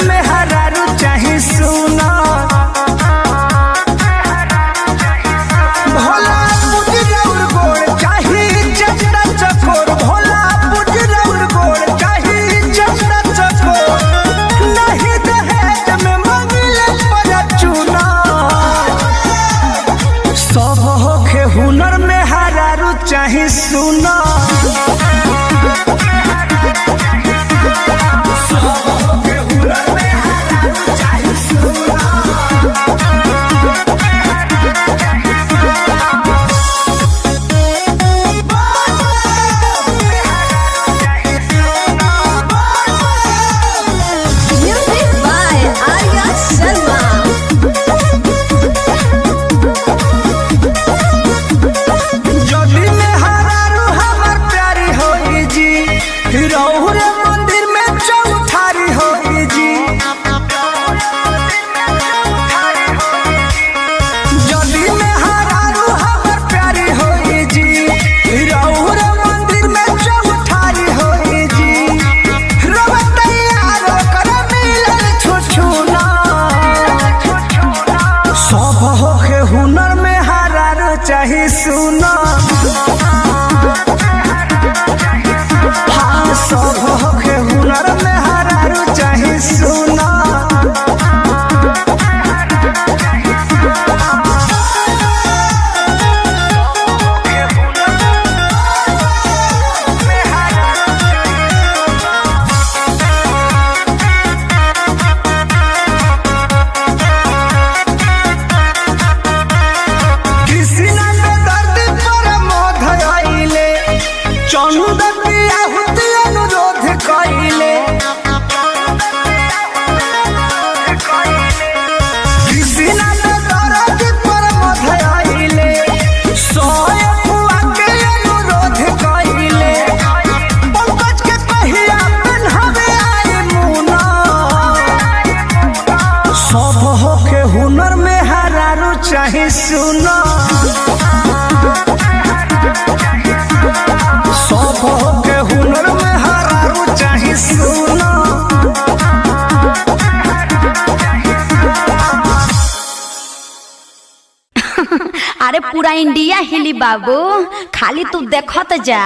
में हरारू चाहे सुना भोला पुजरौर गोड़ चाहे जटा चकोर भोला पुजरौर गोड़ चाहे जटा चकोर नहीं दहेज में मंगले पर चुना सब होखे हुनर में हरारू चाहे सुना हुनर में हरारू चाहे सुना हाँ सब होखे हुनर में हरारू चाहे सुना हुनर में हरारू चाहे सुना सब होके हुनर में हरारू चाहे सुना अरे पूरा इंडिया हिली बाबू खाली तू देखत जा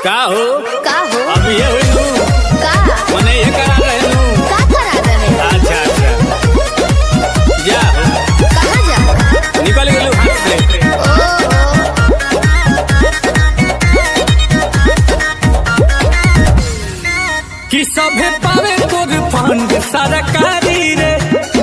का हो अब ये हुई का मने ये करा रहे का करा रहे अच्छा जा कहां जा निकल गेलू हाथ से कि सभे पावे तोर फंड सरकारी रे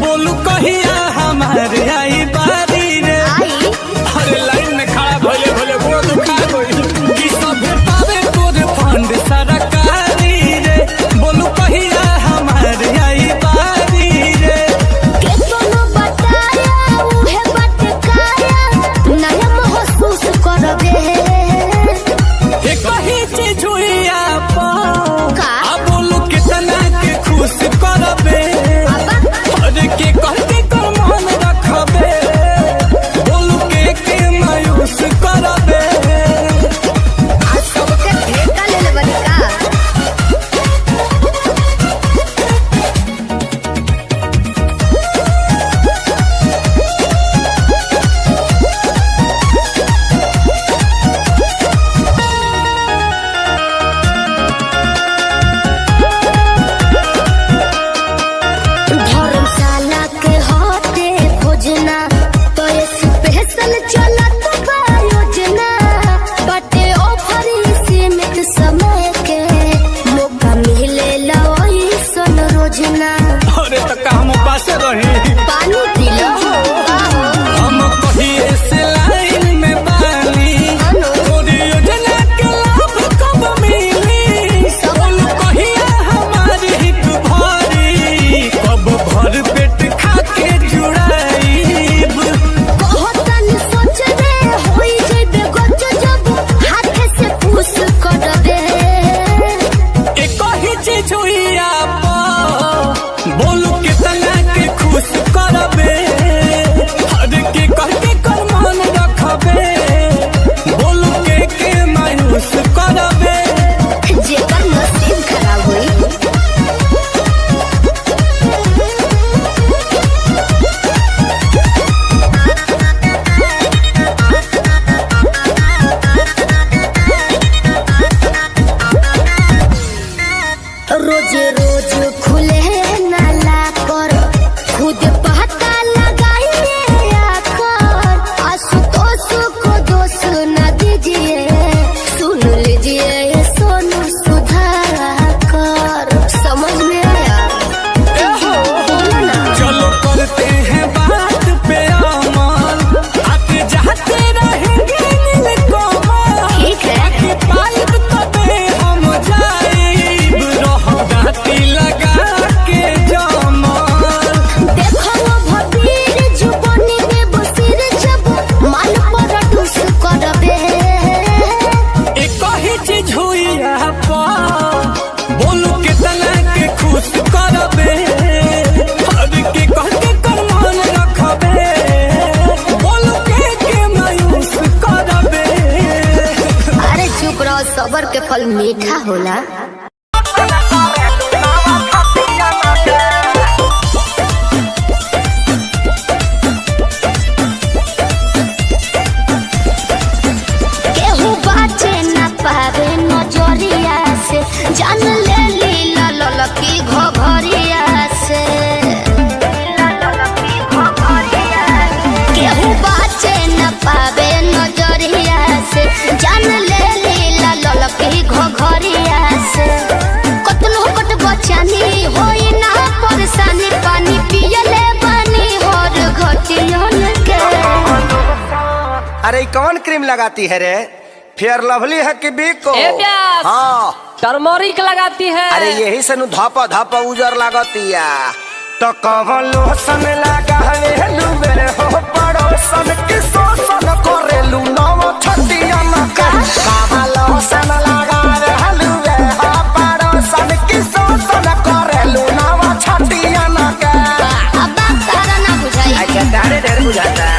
बोलू कहिया हमारे आई बारी रे अरे लाइन में खड़ा भले भले गोड़ दुखा गई कि सभे पावे तोर फंड सरकारी रे बोलू कहिया हमारे आई बारी रे केतनो बताया उहे बटकाया नया महसूस करबे हे कही चीज हुई आप का खुश करबे सबर के फल मीठा होला। केहू बाचे न पावे नजरिया से, जान ले लीला ललकी घघरिया से। केहू बाचे न पावे नजरिया से, जान ले लीला ललकी घघरिया से। कतनो कट बचानी होई ना परेशानी, पानी पियले बानी हर घटियन के। अरे कौन क्रीम लगाती है रे? फेयर लवली है कि बिको? हाँ टर्मरिक लगाती है। अरे यही से नु धापा धापा उजर लागतिया। तो कवन लोशन लगा है लुबे हो पड़ोसन की शोषण करेलू नव छतिया न का। कवन लोशन लगा है लुबे हो पड़ोसन की शोषण करेलू नव छतिया न का। अब बात तारा ना बुझाई। अच्छा तारे ढेर बुझाता।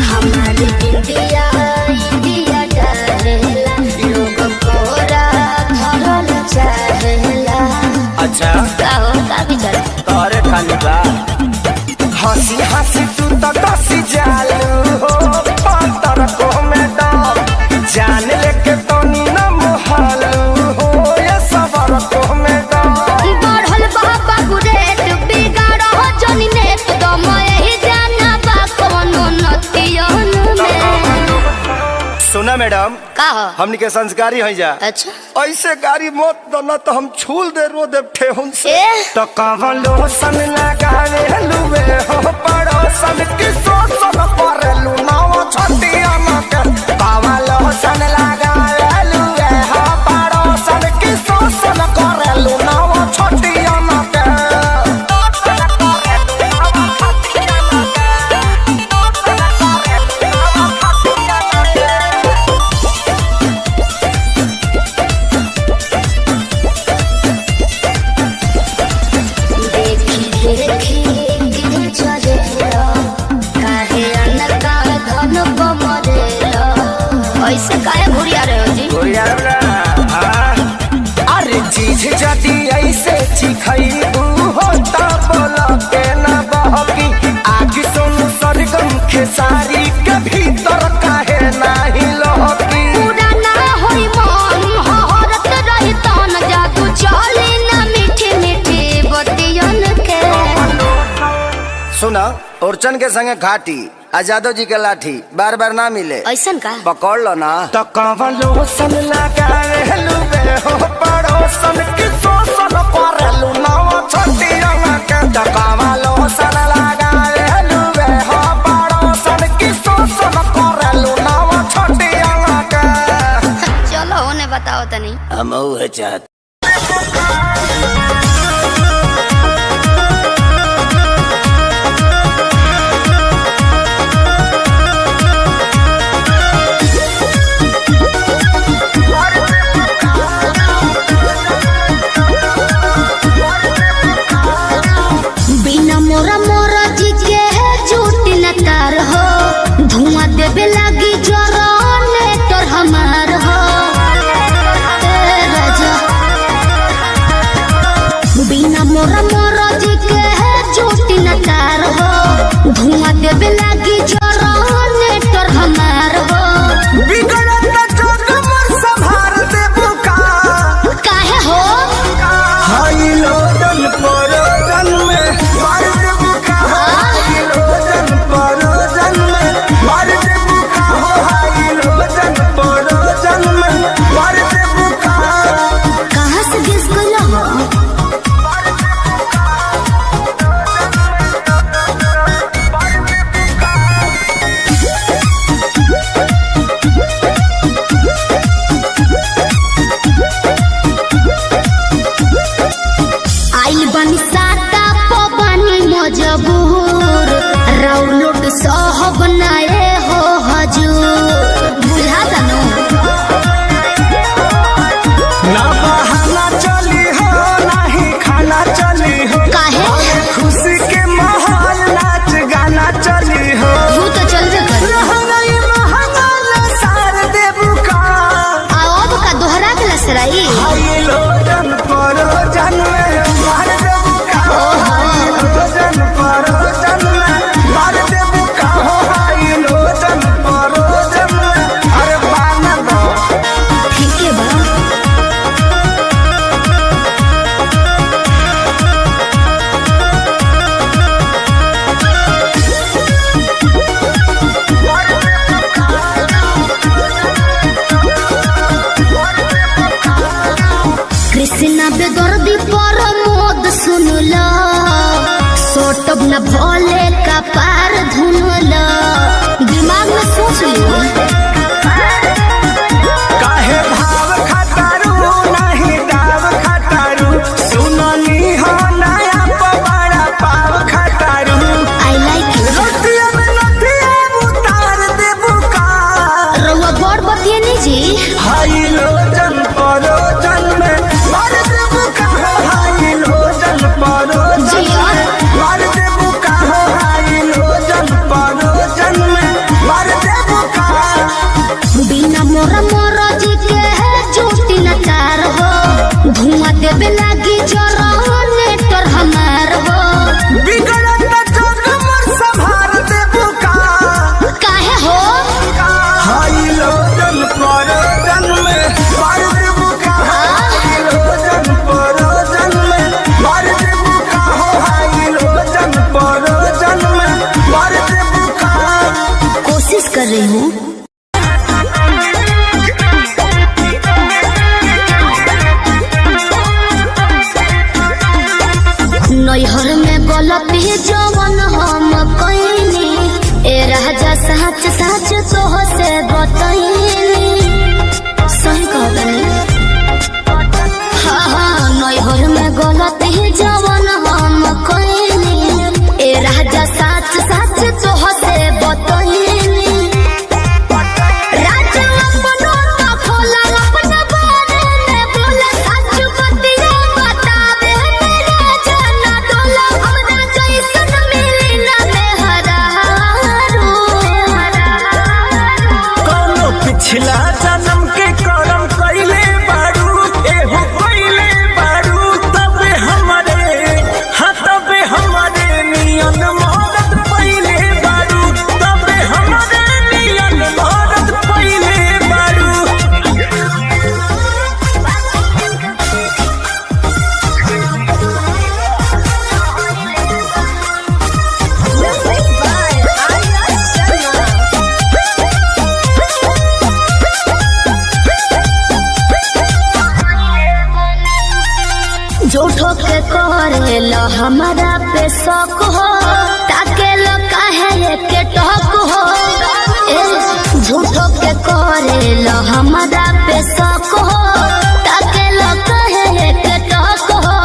हमारी इंडिया इंडिया डरेला, लोग कोरा धरल चाहेला। अच्छा काहो का विचार? तोरे खाली बा हंसी हंसी तू तो दसी जालू हो पातर को में दम जान लेके तो नीना मोहलू हो ये सबर को में दम। बढ़ल बाबा गुरेट बिगाड़ हो जनी नेट दम यही जाना बा कोनो नतियन में। सुना मैडम, का हो? हमनी के संस्कारी हो जा। अच्छा ऐसे गाड़ी मत दो ना तो हम छूल दे रो दे ठेहुन से। ए? तो कवन लोशन लगावे लुबे हो पड़ोसन की शोषण करेलू नव छतिया न के। कवन लोशन लगावे लुबे हो पड़ोसन की शोषण करेलू नव छतिया न के। देखी देखी गिर चलेला, काहे अनका धन बमरेला। ऐसे काहे घुरिया रहे हो जी? अरे चीज जदी ऐसे चिखैबू हो ता बोला के ना बहकी। आग सुन सरगम खेसारी के भीतर काहे नाही लहकी। पूरा ना होई मन हहरत रही तन, जादू चली ना मीठी मीठी बतियन के। सुना ओरचन के संगे घाटी आ जादव जी के लाठी बार बार ना मिले, ऐसन का? पकड़ लो ना। तो कवन लोशन लगावे लुबे हो पड़ोसन की शोषण करेलू नव छतिया न के। तो कवन लोशन लगावे लुबे हो पड़ोसन की शोषण करेलू नव छतिया न के। चलो होने बताओ तनी। हम उहे चाहत। बिना मोरा मोरा जी के झूठ न तार हो, धुआं देवे लगी जरने तोर हमार हो। ए राजा बिना मोरा मोरा जी के झूठ न तार हो, धुआं देवे लगी जरने तोर हमार हो। बिगड़त जोग मोर संभार देबू का। काहे हो? हाई लोडन परोजन में मार देबू का। हाई लोडन परोजन में मार देबू का। हाई लोडन परोजन में मार देबू का। कहाँ से गेस कइला हो? आइल बनी साता पबनी मजबूर, राउलोट सहब नाए हो हजूर। न भोले का पार धुनला दिमाग में सोच लियो काहे भाव खटारू नहीं दाव खटारू सुननी हो नया पवाड़ा पाव खटारू आई लाइक यू रतिया में नथिया उतार दे बुका रउआ बड़ बतिए नी जी हाई लोजन परोजन में मार दे बुका हो हाई लोजन परोजन में मार दे बुका हो हाई लोजन परोजन में मार दे बुका बिना मोरा मोरा जी के है झूठी नकार हो धुआं देवे लागी जरा नेटर हमार हो बिगड़त जग मोर संभार दे बुका काहे हो हाई लोजन परोजन में मार दे बुका हाई लोजन परोजन में मार दे बुका हो हाई लोजन परोजन में मार दे बुका कोशिश कर रही हूँ नैहर में गलती जवन हम कईनी ए राजा सच सच तोह से बतईनी सही कहतनी हाँ नैहर में गलती जवन हम कईनी ए राजा सच सच तोह से बतईनी राजा अपनो तो खोला अपना बारे में बोला सच बतिया बतावे मेरा जाना डोला हमरा जैसन मिली ना मेहरारू कौनो पिछला जन्म के करम कइले बारू एहो कइले बारू तबे हमरे नियन मौत पइले बारू तबे हमरे नियन मौत पइले बारू झूठो के करेला हमारा पे शक हो ताके लो काहे के टक हो ए झूठो के करेला हमारा पे शक हो ताके लो काहे के टक हो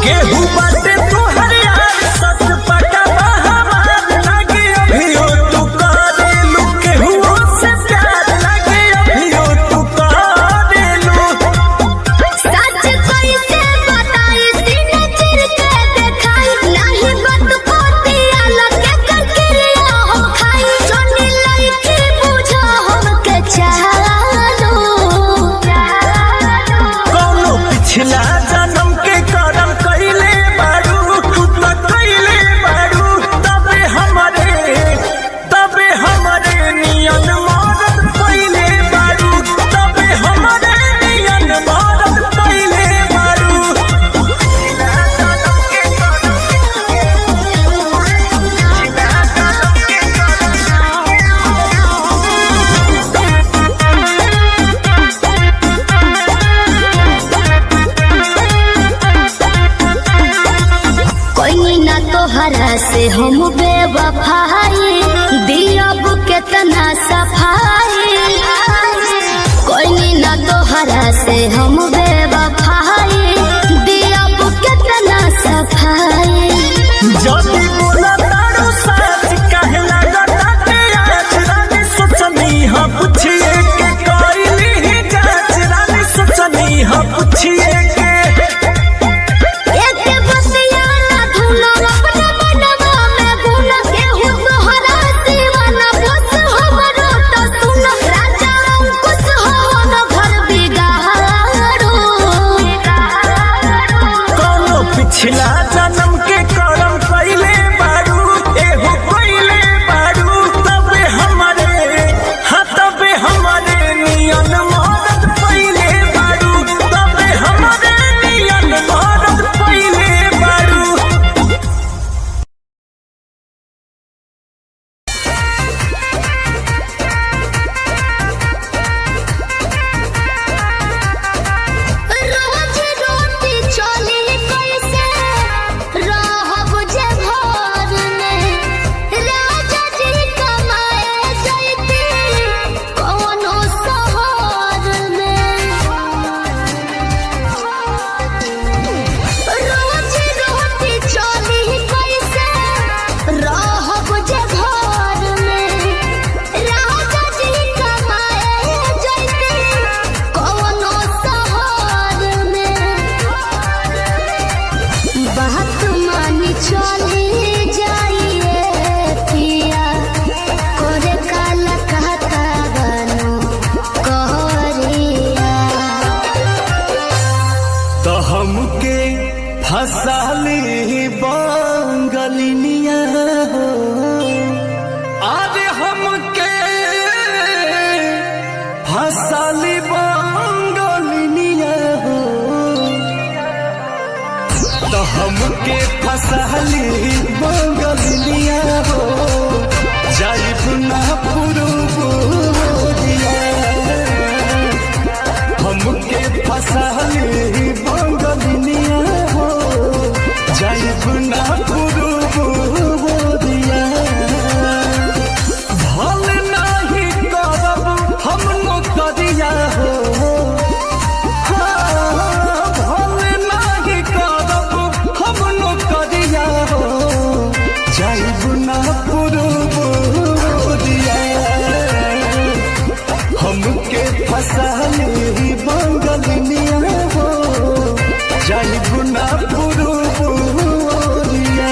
केहू बाटे तोहर यार सच पटा हमार लागे अभियो तू करेलू केहू से प्यार लागे अभियो तू करेलू सच कैसे बताई सीने चिर के देखाई नहीं बात खोती अलग के करके हम खाई जोनी लईकी बुझा हम के चालो कौनो पिछला जन्म के करम कइले बारू तू तो कइले बारू तबे हमरे नियन मौत पइले बारू तबे हमरे नियन मौत पइले बारू कोई ना तोहरा से हम बेवफाई दियब केतना सफाई कोई ना तोहरा से हम बेवफाई दियब केतना सफाई जदी बोला तारू सच काहे लागता के आज रानी सोचनी ह पूछिए के कइली जांच रानी सोचनी ह पूछिए के एक बतिया ना धुना अपना मनवा में गुना केहू तोहरा दीवाना बस हमरो हमके फसली बंगलिया हो जाइब ना पुरुबोरिया हमके फसली बंगलिया हो जाइब ना पुरुबोरिया भल नहीं करब हम नौकरिया हो हमके फसली बंगलिया हो जाइब ना पुरुबोरिया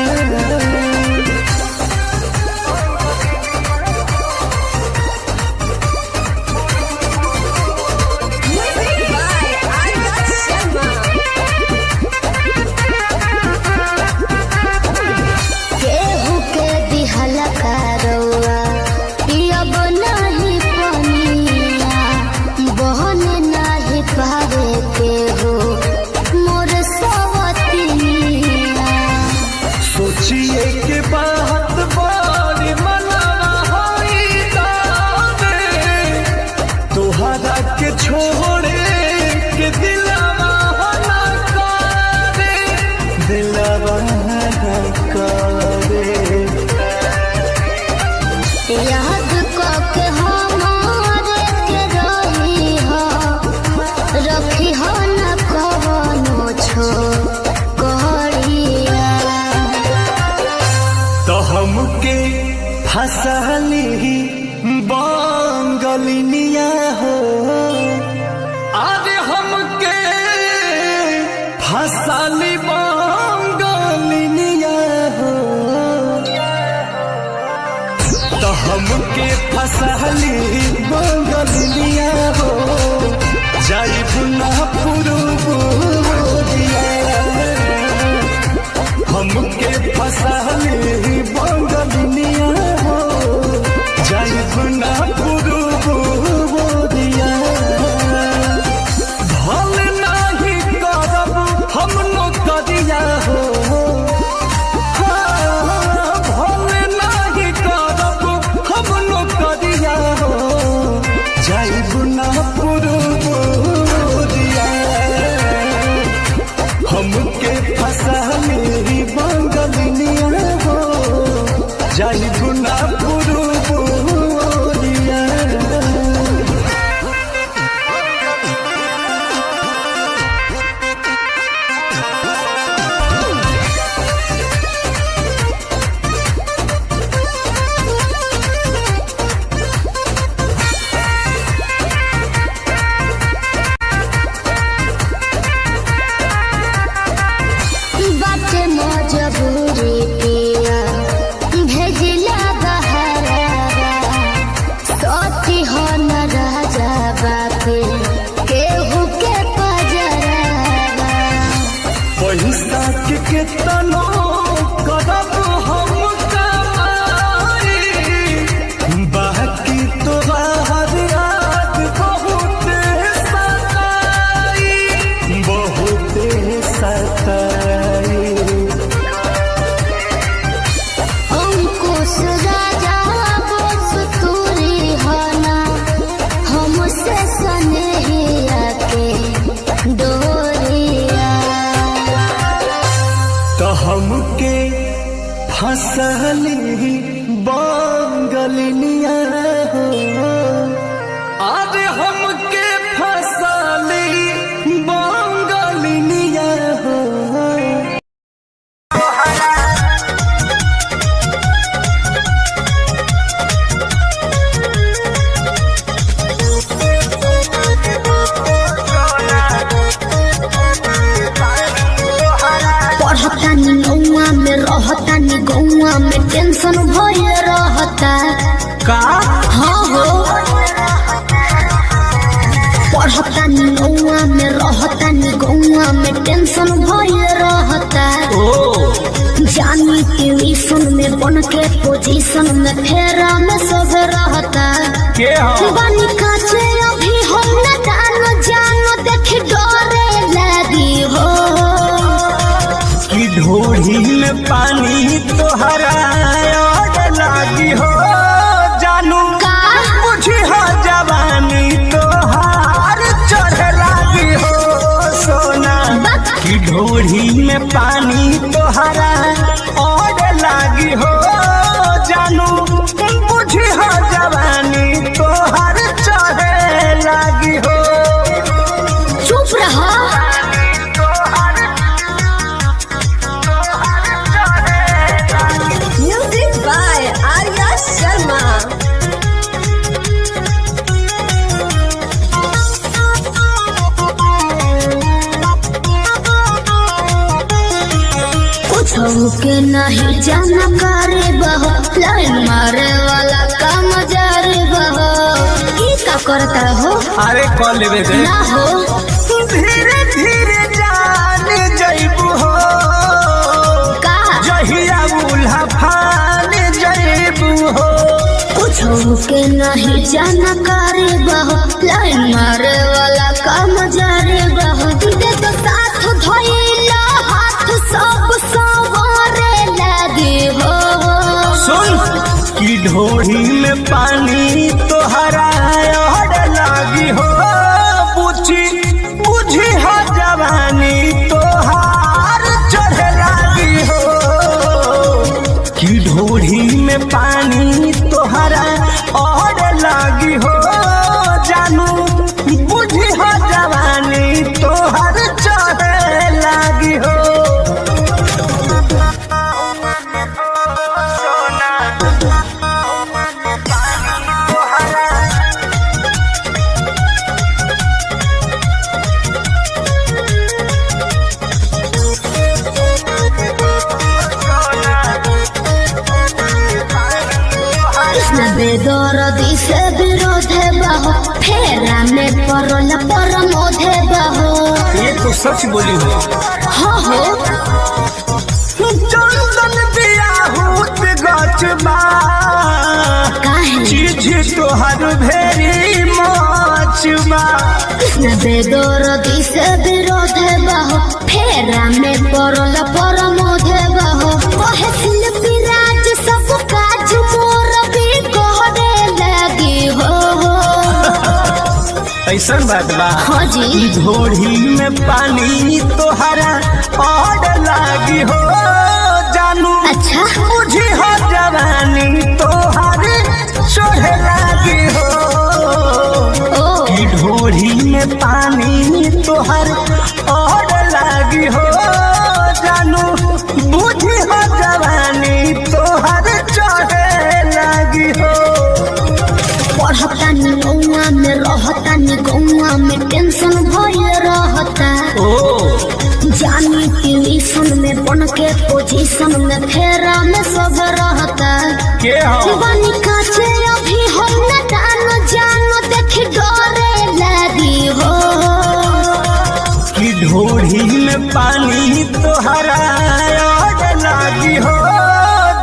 केहू के दिहला करौआ अब नाही पनिया बहन नाही पावे केहू मोर सवतिया सोचिए के बात बड़ी मनवा होई दावे तोहरा के छोड़े के दिलवा ना करे दिलवा ना करे याद के हमारे के रही हो रखी हो न कवनो छोकरिया तो हमके फसली बंगलिया हो अरे हमके फसली बंगलिया हो तो हमके फसली बंगलिया हो जाइब ना पुरुबोरिया हमके फसली बंगलिया हो जाइब ना पुरुबोरिया भल नहीं करब हम नौकरिया हो भल नहीं करब हम नौकरिया हो जाइब ना पुरुबोरिया हमके फसली बंगलिया हो जाइब ना पुरुबोरिया बाटे मजबूरी पिया भेजिला बहरावा सोती हो न राजा बापे केहू के पजरावा पैसा के केतनो करब हम कमाई बाकी तोहार याद बहुत सताई अंकुश राजा बस तूरी हना हमसे सनेहिया के डोरिया तो हमके फसली बंगलिया हो अरे हमके फसली बंगलिया हो पढ़तानी गौआ में रहतानी गौआ में टेंशन भये रहता का हाँ हो पढ़तानी गौआ में रहतानी गौआ में टेंशन भये रहता जानी ट्यूशन में बन के पोजीशन में फेरा में सब रहता बानी काचे अभी हम न जानो देख डरे लगी हो की ढोढ़ी के नहीं जाना करे बहो लाइन मारे वाला काम जारे बहो ई का करता हो अरे कॉल लेवे दे ना हो धीरे धीरे जान जइबू हो का जहिया उल्हा फान जइबू हो कुछ के नहीं जाना करे बहो लाइन मारे वाला काम जारे बहो दे तो साथ धोइला हाथ सब सवारे लगे हो सुन की ढोढ़ी में पानी तोहरा और लागी हो बुझी हो जवानी तोहार चढ़े लागी हो की ढोढ़ी में पानी तोहरा और लागी हो जानू बुझी हो जवानी तोहार चढ़े लागी हो बेदरदी से विरोध बहो फेरा में परल परमोध बहो ये तो सच बोली हो हो चंदन बियाहूत गचबा काहे चीज तोहर भेरी मचबा बेदरदी से विरोध बहो फेरा में परल परमोध बहो कहे शिल्पी राज सब काज मोर भी कहरे लगी हो ऐसन बात बा हाँ जी ढोढ़ी में पानी तोहरा और लागी हो जानू अच्छा बुझी हो जवानी तोहर चढ़े लागी हो ओ की ढोढ़ी में पानी तोहर और लागी हो जानू बुझी हो जवानी तोहर चढ़े लागी हो पढ़तानी गौआ में रहतानी गौआ में टेंशन भय रहता जानी ट्यूशन में बन के पोजीशन में फेरा में सब रहता के हो बनी काचे अभी हम न जानो देखी डरे लगी हो की ढोढ़ी में पानी तोहरा और लागी हो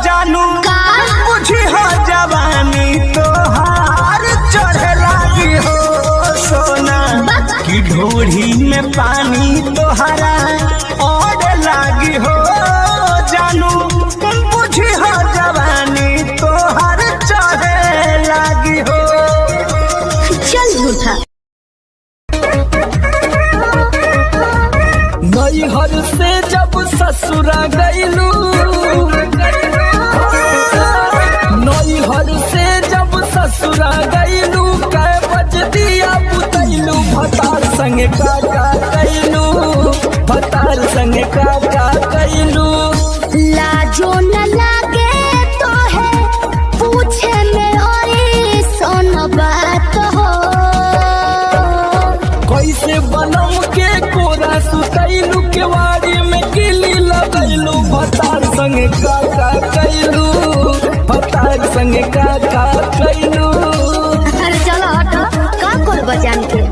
जानू का बुझी हो जवानी तोहार चढ़े लागी हो सोना की ढोढ़ी में पानी तोहरा और लागी हो जानू बुझी हो जवानी तोहार चढ़े लागी हो चल झूठा नैहर से जब ससुरा गईलू नैहर से जब ससुरा गईलू कै बज दिया बुतैलू भतार संग का कैलू भतार संग का कैलू लाजो न लागे तो है पूछे में ओए सोन बात हो कैसे बनम के कोरा सुतैलू केवाड़ी में किली लगैलू भतार संग का कैलू भतार संग का कैलू अरे चलो हटो का कर बजान के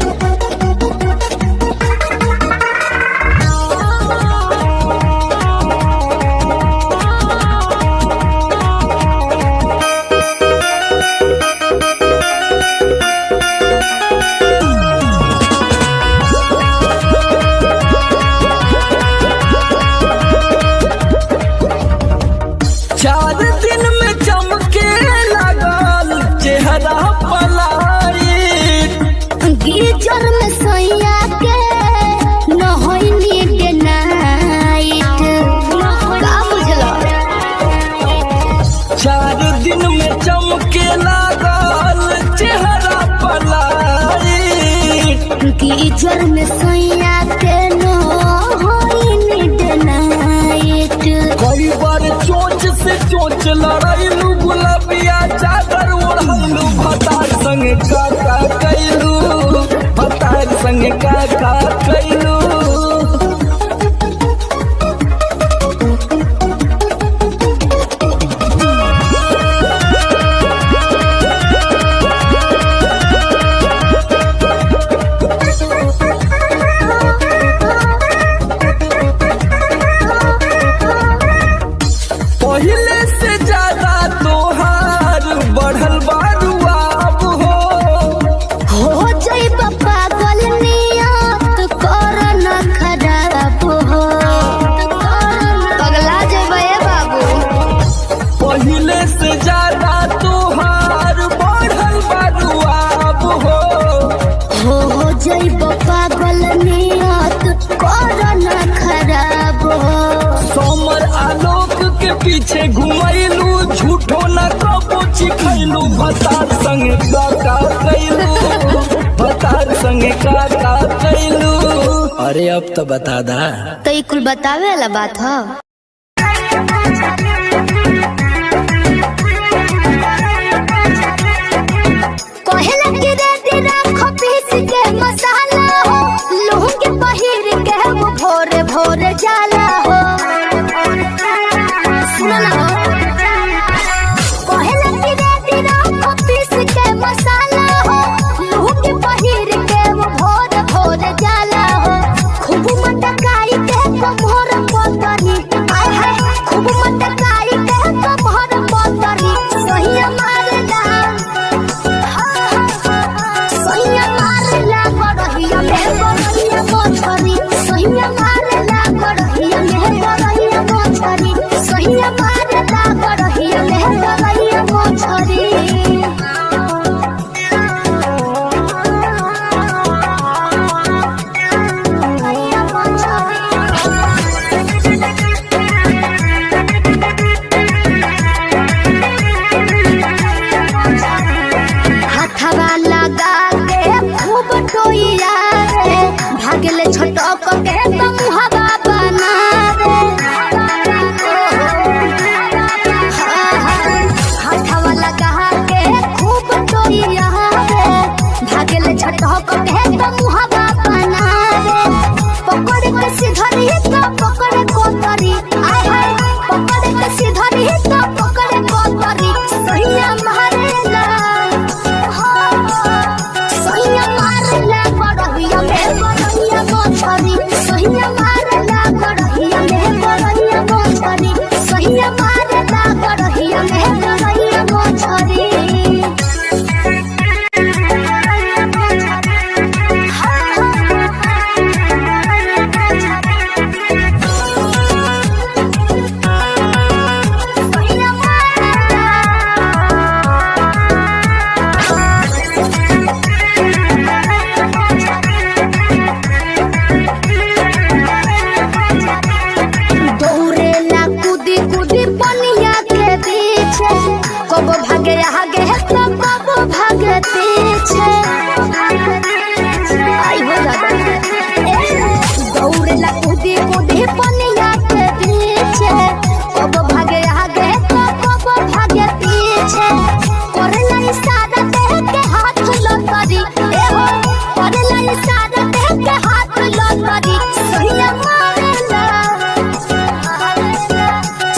चार दिन में चमके लगल चेहरा पलाई गीजर में सैया के न होइनी के नाइट का बुझलो 4 दिन में चमके लगल चेहरा पलाई गीजर में सैया के न होइनी के नाइट कई बार चोंच से चोंच लड़ाइलू गुलाबिया चादर ओढ़लू भतार संग का कैलू भतार संग का कैलू भतार संगे का कैलू भतार संगे का कैलू। अरे अब तो बता दा। तो ये कुल बतावे वाला बात है। कोहला के रेती राखो पीस के मसाला हो, लूंगी पहिर के वो भोरे भोरे जाला हो। सुनो ना कोहला के रेती राखो पीस के मसाला हो, लूंगी पहिर के वो भोरे भोरे जाला हो। खूब मटकाई के कमर पतरी, आय हाय खूब मटकाई के कमर पतरी, सही मारला सही मारला गड़हिया में गड़हिया मोछरी, सही मारला गड़हिया में गड़हिया मोछरी, सही मारला गड़हिया में गड़हिया मोछरी। हथवा लगा के खूब टोइया रे, भागले छटक के मुहबा बना रे। हथवा लगा के खूब टोइया रे, भागले छटक के मुहबा बना रे। पकड़ के सिधरी तो पकड़ कोतरी, आय हाय पकड़ के सिधरी तो पकड़ कोतरी, सही मारेला सही मारला गड़हिया में गड़हिया मोछरी, सही मारला गड़हिया में गड़हिया मोछरी, सही मारला गड़हिया में गड़हिया मोछरी। दौड़ेला कूदी कूदी पनिया के पीछे, कब भागे आगे तो कब भागे पीछे। आई हो दादा दौड़ेला कूदी कूदी पनिया के पीछे, कब भागे आगे तो कब भागे पीछे। करेला इशारा देह के हाथ लतरी, ए हो करेला इशारा देह के हाथ लतरी, सही मारेला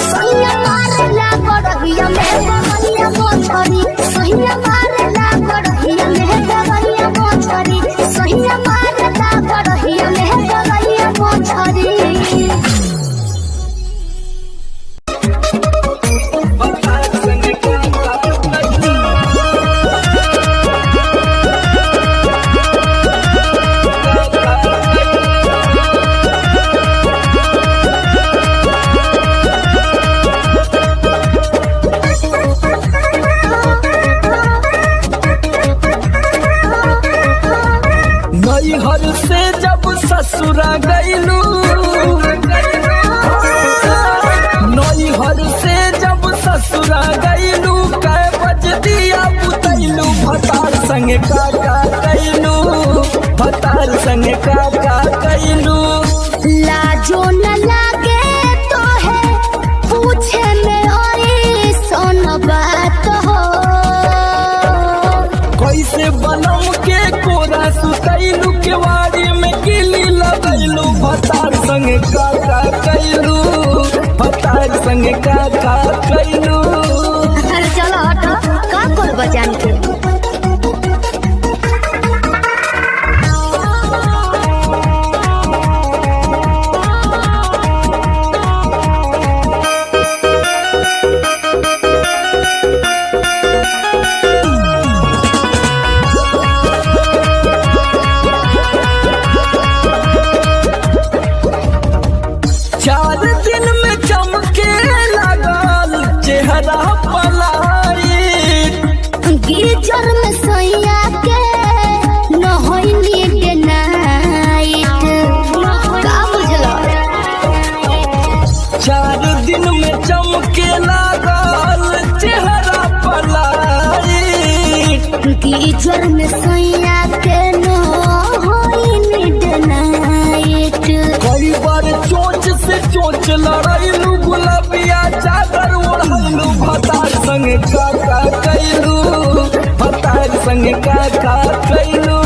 सही मारला गड़हिया में गड़हिया मोछरी, सही मारला गड़हिया में गड़हिया मोछरी, सही मारला गड़हिया में गड़हिया मोछरी। नैहर से जब ससुरा गईलू, नैहर से जब ससुरा गईलू, कै बज दिया बुतैलू, भतार संगे का कैलू भतार संगे का कैलू। लाजो न लागे तो है पूछे में ओई सोन बात हो, कैसे बनम के कोरा सुतैलू, केवाड़ी में किली लगैलू, भतार संगे का कैलू भतार संगे का कैलू। अरे चलो हटो का कोल बजान के। चार दिन में चमके लगल चेहरा पलाई, गीजर में सैया के नहैनी के नाइट का बुझलो। 4 दिन में चमके लागल चेहरा पलाई, कीचड़ में सैया के न होई मिडनाइट। कई बार चोच से चोच लड़ाइलू, गुलाबिया चादर ओढ़लू, भतार संग काका कैलू, भतार संग काका कैलू।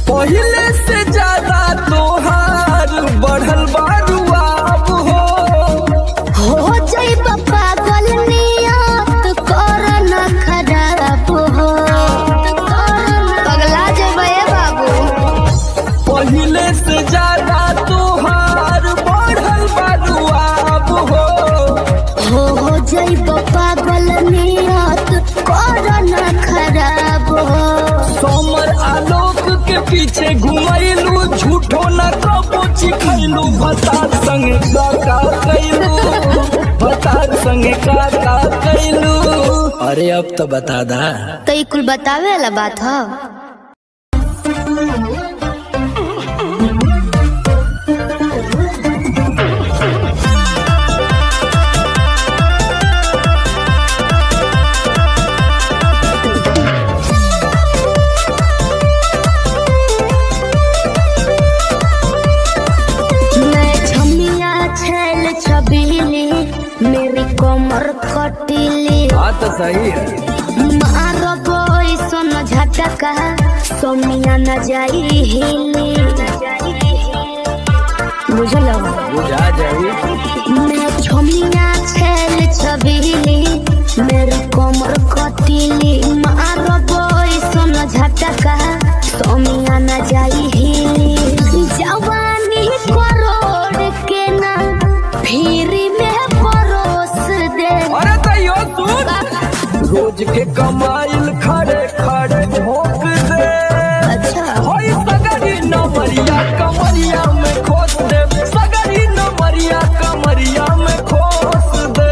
पहले से ज्यादा तोहार बढ़ल बारुआब हो जाइब पागल नियत कर न खराब हो। पगला जेबे बाबू। पहले से ज्यादा तोहार बढ़ल बारुआब हो जाइब पागल नियत कर न खराब हो। समर आलोक के पीछे घुमैलू, झूठो न कबो चिखैलू, भतार संग काका कैलू, भतार संग काका कैलू। अरे अब तो बता दा। तो ये कुल बतावे वाला बात हो। मेरी कमर कटिली तो सही है। मारो बोई सोनो झटका सोमिया न जाई हिली। बुझलो बुझा जाई। मैं छोमिया छेल छबीली, मेरी कमर कटिली, मारो बोई सोनो झटका सोमिया न जाई हिली। जवानी करोड़ के ना फिरी में रोज के कमाइल खड़े खड़े भोंक दे। अच्छा होई सगरी नमरिया कमरिया में खोस दे, सगरी नमरिया कमरिया में खोस दे।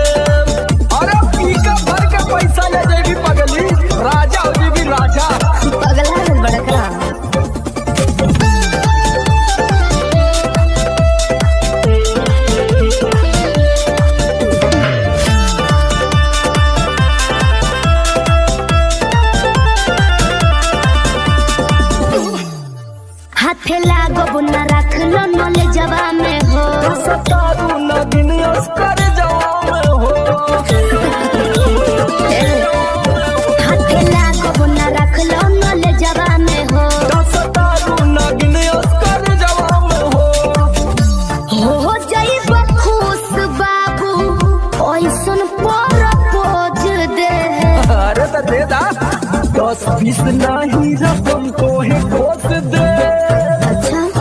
अरे पीका भर के पैसा ले जाएगी पगली, राजा हो जाएगी राजा। पगला है बड़का। हाथे लागो न रख लो नले जवा में हो। सतारू नगिन अस्कर जवा में हो। हाथे लागो न रख लो नले जवा में हो। सतारू नगिन अस्कर जवा में हो जाइब खुश बाबू ओइसन प्रपोज दे। अरे तो दे दा 10-20 नहीं रकम को है खोस दे।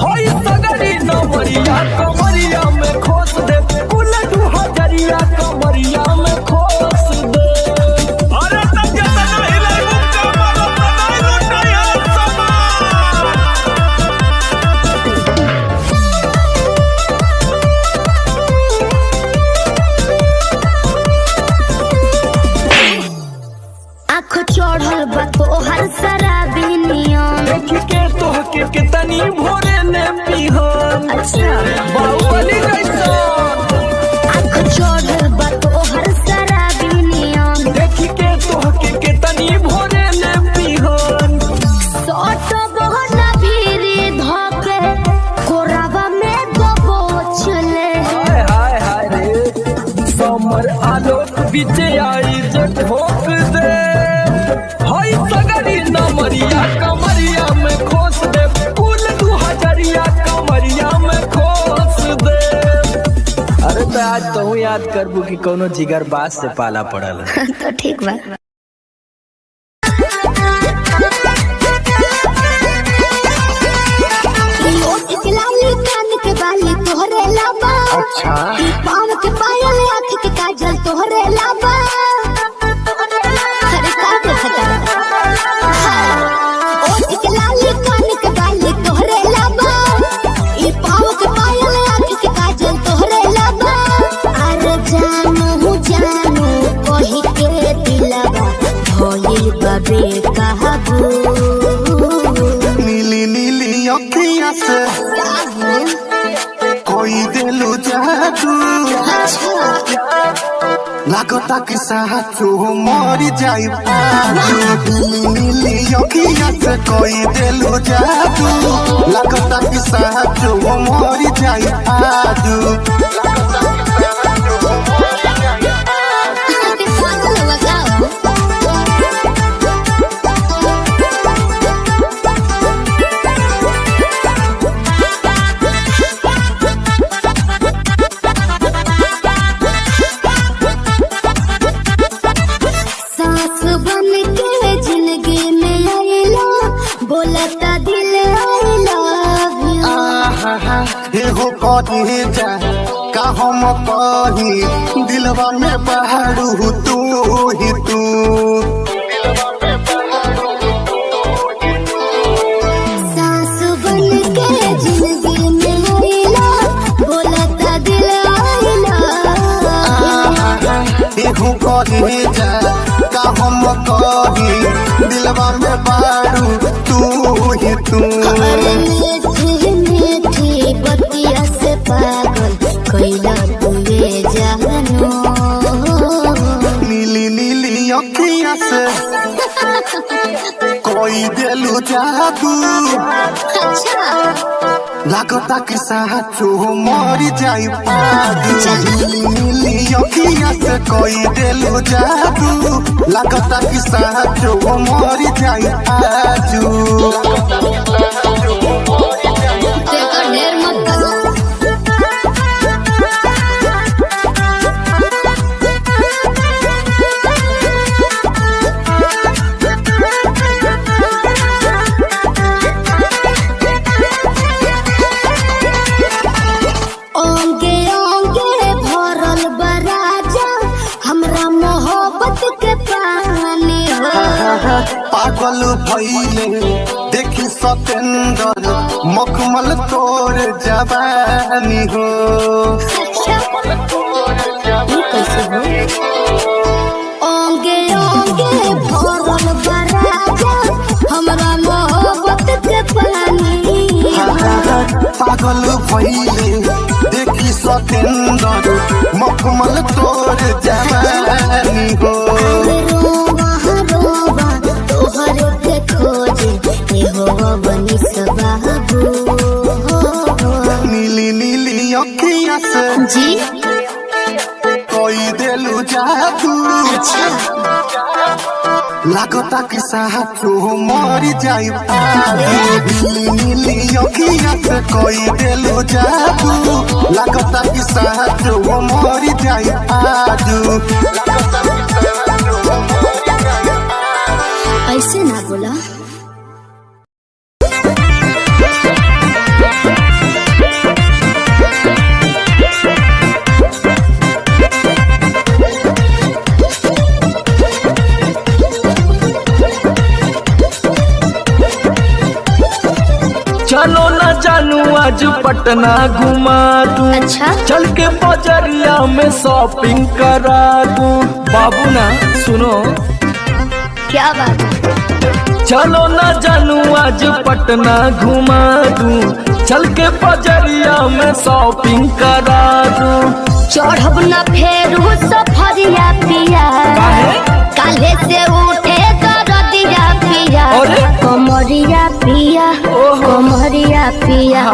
होई सगरी नमरिया कमरिया में खोस दे, कुल 2000 कमरिया में खोस दे। अरे तो जितना हिलाइबू कमर उतना ही लुटाया आँख चढ़ल बा तोहर शराबी नियम। देख के तोहके कितनी भोरे ने पीहन। अच्छा बाहुबली जैसा आँख चढ़ल बा तोहर शराबी नियम। देख के तोहके कितनी भोरे ने पीहन। सोट बहना भीरी धोके कोरावा में दबोच ले। हाय हाय हाय रे समर आलोक बीच आई जे ठोक दे। हाय सगरी नमरिया कमरिया में खोस दे, कुल 2000 कमरिया में खोस दे। अरे तो आज तो याद करबू कि कोनो जिगर बात से पाला पड़ल। तो ठीक बा। कान के बाली तोहरे लाबा। अच्छा पाँव के पायल आँख के काजल तोहरे लाबा। अरे का देखता ओठ के लाली कान के बाली तोहरे लाबा। ई पाँव के पायल आँख के काजल तोहरे लाबा। अरे जानू जानू बाबे कहबू नीली नीली अखियां से कोई दिलू जादू लागता कि साचो मर जाई नीली नीली अखियां से कोई दिलू जादू लागता कि साचो मर जाई सास बन के जिंदगी में आइला बोलता दिल आई लव यू एहो कही जा का हम कही दिलवा में बहारू तू ही तू सास बन के जिंदगी में आइला बोलता दिल आई लव एहो कही जा का हम कही दिलवा में बहारू तू ही तू मीठी मीठी बतिया से पागल कैला तुझे जानो नीली नीली अखियां से कोई दिलू जादू लागता कि साचो मर जाई नीली नीली अखियां से कोई दिलू जादू लागता कि साचो मर जाई ढेर मत करो ओंगे ओंगे भरल बराजा हमरा मोहब्बत के पानी हो पागल भइले देखी सतेंदर मखमल तोर जवानी हो ओंगे ओंगे भरल बराजा हमरा मोहब्बत के पानी पागल भइले देखी सतेंदर मखमल तोर जवानी हो रोवा रोवा तोहर के खोजे हो बनी सबाबू नीली नीली अखियां से जी कोई दिलू जादू लागता कि साचो मर जाई नीली नीली अखियां से कोई दिलू जादू लागता कि साचो मर जाई ऐसे ना बोला चलो न जानू आज पटना घुमा दूं अच्छा चल के बजरिया में शॉपिंग करा दूं बाबू ना सुनो क्या बात है चलो न जानू आज पटना घुमा दूं चल के बजरिया में शॉपिंग करा दूं चढ़ब न फेरू सफरिया पिया काले से उठे दरदिया पिया अरे? कमरिया पिया कमरिया पिया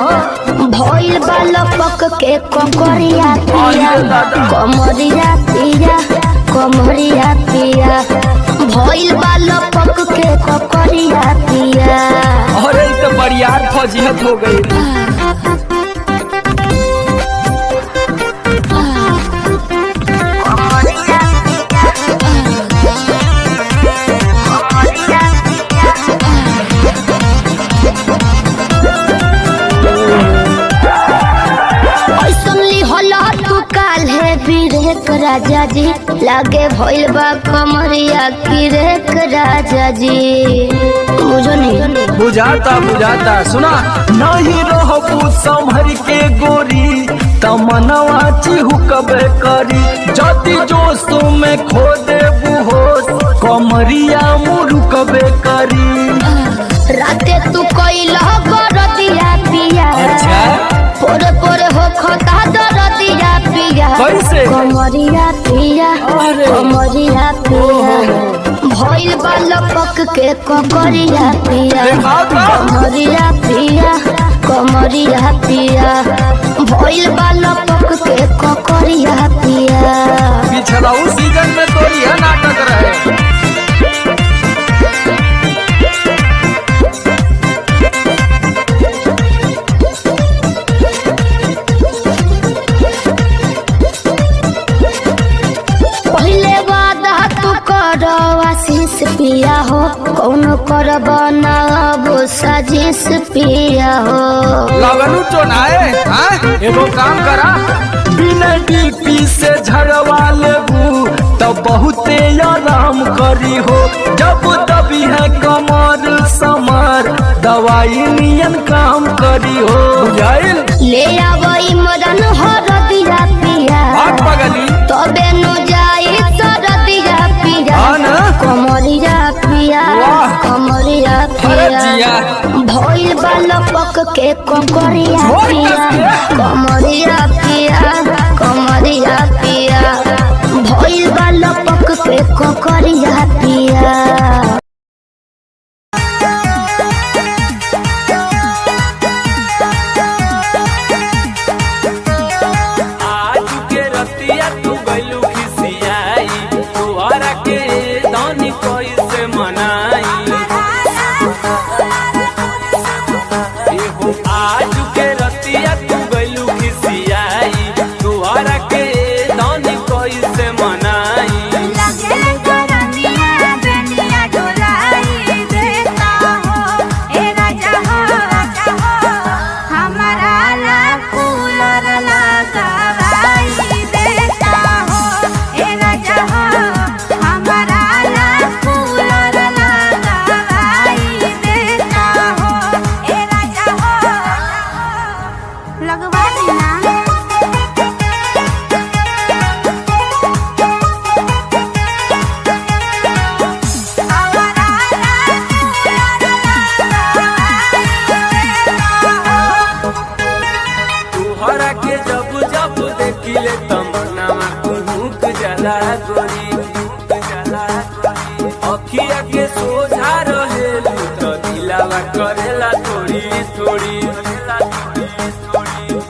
भइल बालपक के ककरिया पिया कमरिया पिया कमरिया पिया भइल बालपक के ककरिया पिया अरे तो बरियार फौजियत हो गई राजा जी लागे भइल बा कमरिया की रेख राजा जी मुझे नहीं बुझाता सुना नहीं रहबू संभर के गोरी तमनवा चिहुकबे करी जति जोश में खो देबू होश कमरिया मुरुकबे करी। राते तू कोइला कर दिया पिया, पोरे पोरे हो खता दर दिया पिया। कैसे? कमरिया पिया, कमरिया पिया, भइल बाल पक के ककरिया पिया। कमरिया पिया, कमरिया पिया, भइल बाल पक के ककरिया पिया। पिछला उस सीजन में तो यह नाटक रहे। आशीष पिया हो, कौन कर बनाब साजिश पिया हो। लगनू तो नाए, एगो काम करा, बिना डीपी से झड़वा लेबू तो बहुते आराम करी हो। जब दबी है कमर समर दवाई नियन काम करी हो। बुझाइल? ले आवई मदन हर दिया पिया, पगली तबे नु जाई सर दिया पिया। कमरिया पिया, कमरिया पिया, भइल बाल पक के ककरिया पिया। कमरिया पिया, कमरिया पिया, भइल बाल पक के ककरिया पिया। अखिया के सोझा रहेलू तो दिलावा करेला थोड़ी थोड़ी।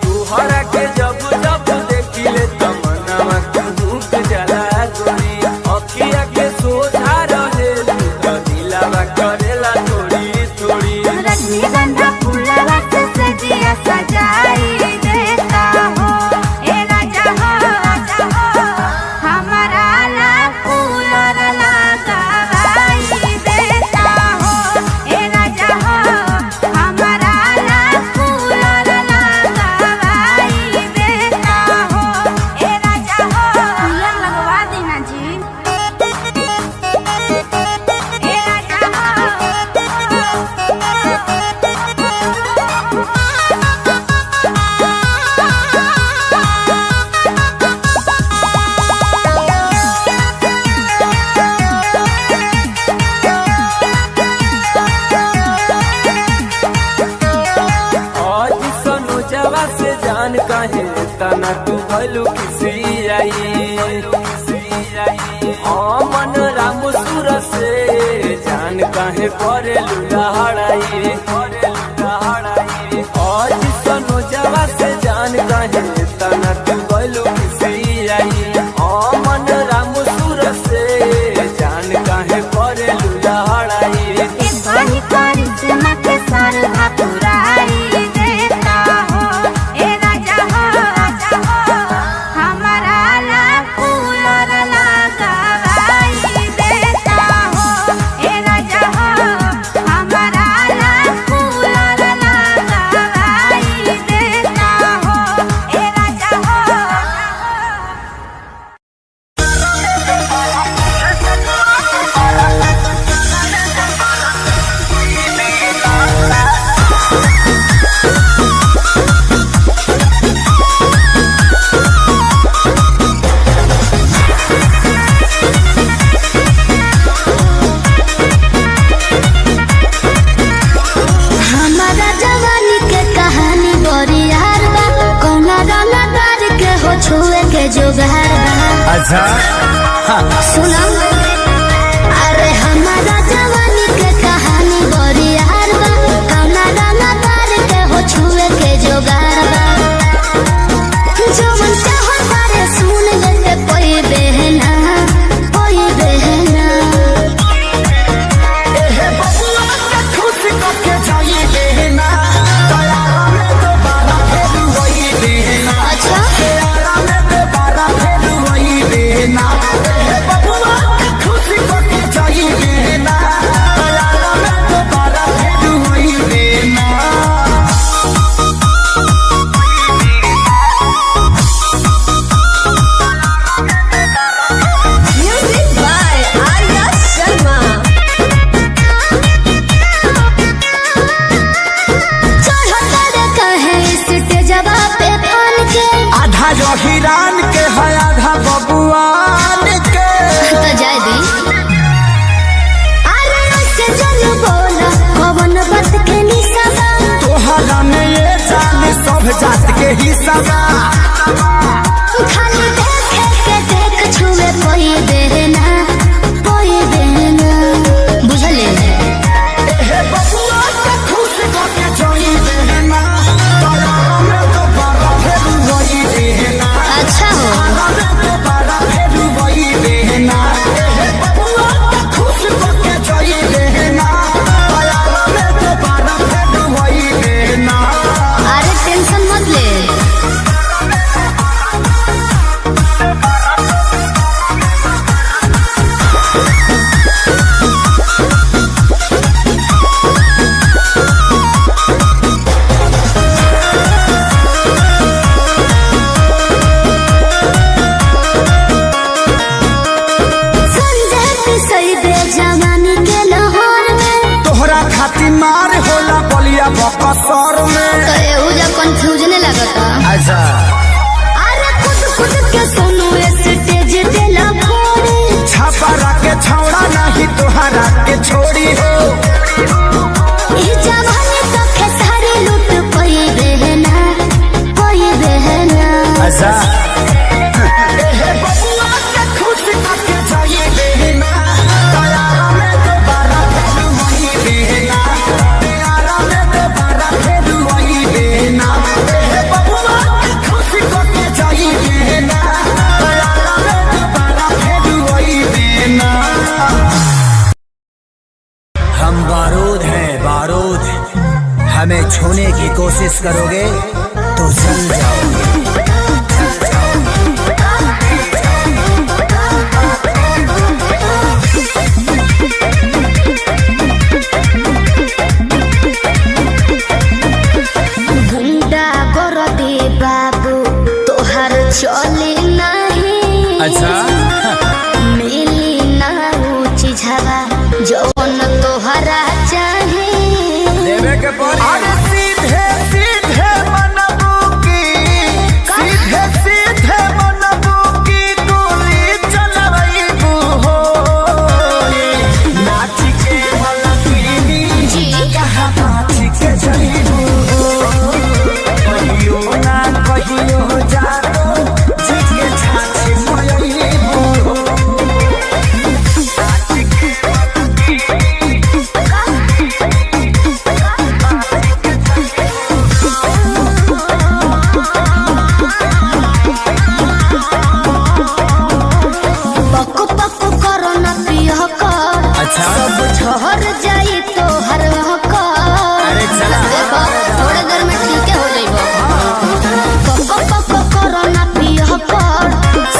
तुहरा के जब जब देखिले तमन्नावा कुहुक जाला गोरी। अखिया के सोझा रहेलू तो दिलावा करेला थोड़ी थोड़ी। रजनीगंधा फूलवा से सजिया सजाई देता हो, ए राजा हो, हमारा ला फूलर लगावाई देता हो, ए राजा हो, हमारा ला फूलर लगावाई देता हो, ए राजा हो। फूलर लगवा देना जी, ए राजा हो। आज सनोजवा से जान कहे तना तू भलू किसी आई। मन राम सुर से जान कहे करे लुलाड़ाई। आज सनोजवा से जान कहे तना तू भलू किसी आई। मन राम सुर से जान कहे करे लुलाड़ाई। हमारा ला फूलर लगावाई देता हो, ए राजा हो, हमारा ला अच्छा सुना अरे हमारा जवानी के कहानी बड़ी यार बा कौना रंगा तार के हो छुए के जोगार बा जो मन चाहो बारे सुन ले कोई बहना एहे बबुआ के खुश करके जाई देना दया में दोबारा फिर वही देना अच्छा दया में दोबारा फिर वही देना एहे बबुआ के खुश करके जाई देना दया में दोबारा फिर वही देना। Music by Arya Sharma. आधा जो हिरान के है आधा बबुआन के तो जाए दी अरे उससे जल बोला कौन बात के निशाना तोहरा में ये जान सब जात के हिस्सा बा। खाली देखे के देख छुए कोई देना बुझले एहे बबुआ के खुश करके जाई देना दया में दोबारा फिर वही देना अच्छा हो दया में दोबारा फिर वही देना एहे बबुआ के खुश करके जाई देना दया में दोबारा फिर वही देना। अरे टेंशन मत ले संजय पिसई दे जवानी के लाहौर में तोहरा खातिर मार होला बलिया बकसर में। तो एहू जा कंफ्यूजन लगता अच्छा अरे खुद के सुनो स्टेज देला फोड़ी छापा के छौड़ा नहीं तोहरा के छोड़ी हो। ई जवानी तो खेसारी लूट कोई बहना अच्छा एहे बबुआ के खुश करके जाई देना दया में दोबारा फिर वही देना दया में दोबारा फिर वही देना एहे बबुआ के खुश करके जाई देना दया में दोबारा फिर वही देना। हम बारूद हैं बारूद, हमें छूने की कोशिश करोगे तो जल जाओगे। गुंडा कर दे बाबू तोहर चले नहीं अच्छा मिली ना ऊंची झवा जौन तोहरा चाहे देवे के पड़ी अरे सीधे सीधे मनबू की सीधे सीधे मनबू की गोली चलबू हो नाच के मलकीनी जी कहाँ नाच के जईबू हो कहियो ना कहियो जानो जी के छाछ मयईबू हो नाच के पक पक करो ना पिया कर अच्छा सब झहर जाई तोहर कर अरे चला देखो थोड़े देर में ठीक हो जाइबो पक पक करो ना पिया कर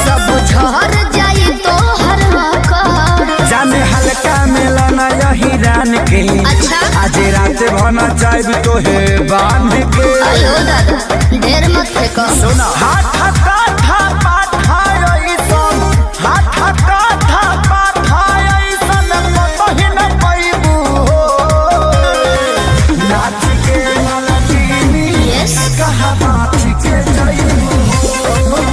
सब झहर जाई तोहर कर जाने हल्का मिलना यही रान के अच्छा आज रात भना चाहे तो है बांध के आयो दादा ढेर मत फेंको सुना हाथ हटा था पाथा ऐसन हाथ हटा था पाथा ऐसन कतही न पैबू हो नाच के मलकीनी यस कहाँ नाच के जईबू हो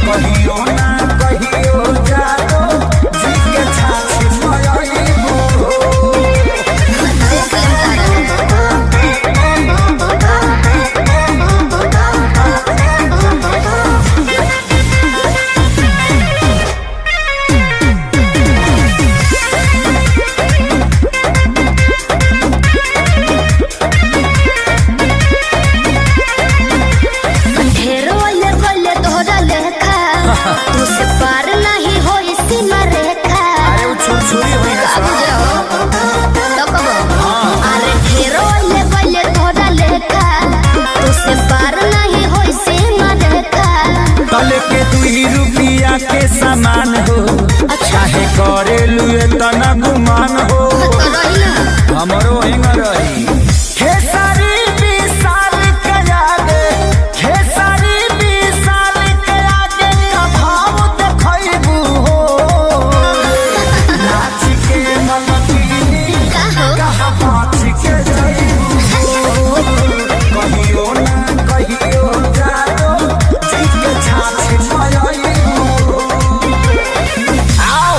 कहियो ना कहियो जानो जी के छाछ मयईबू हो देख लेम तारा सामान हो चाहे करे लुए तना गुमान हो हमरो हिंग रही खेसारी 20 साल के आगे खेसारी 20 साल के आगे का भाव देखैबू हो नाच के मलकिनी कहा बात के जइबू कहियो ना कहियो जाओ जीत के छाछ मायइबू आओ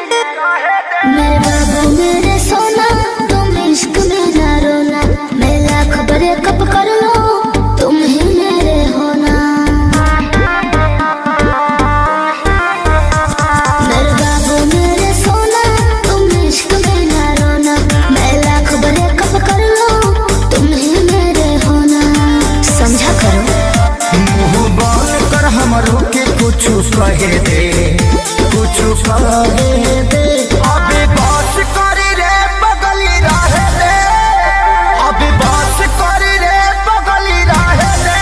मेरे बाबू मेरे सोना तुम इश्क में ना रोना मैं लाख बड़े कब कर लो तुम ही मेरे होना मेरे बाबू मेरे सोना तुम इश्क में ना रोना मैं लाख बड़े कब कर लो तुम ही मेरे होना समझा करो मुँह बंद कर हमरो के कुछ कहे दे कुछ कहे दे अबे बस करी रे बगली रहे दे अबे बस करी रे बगली रहे दे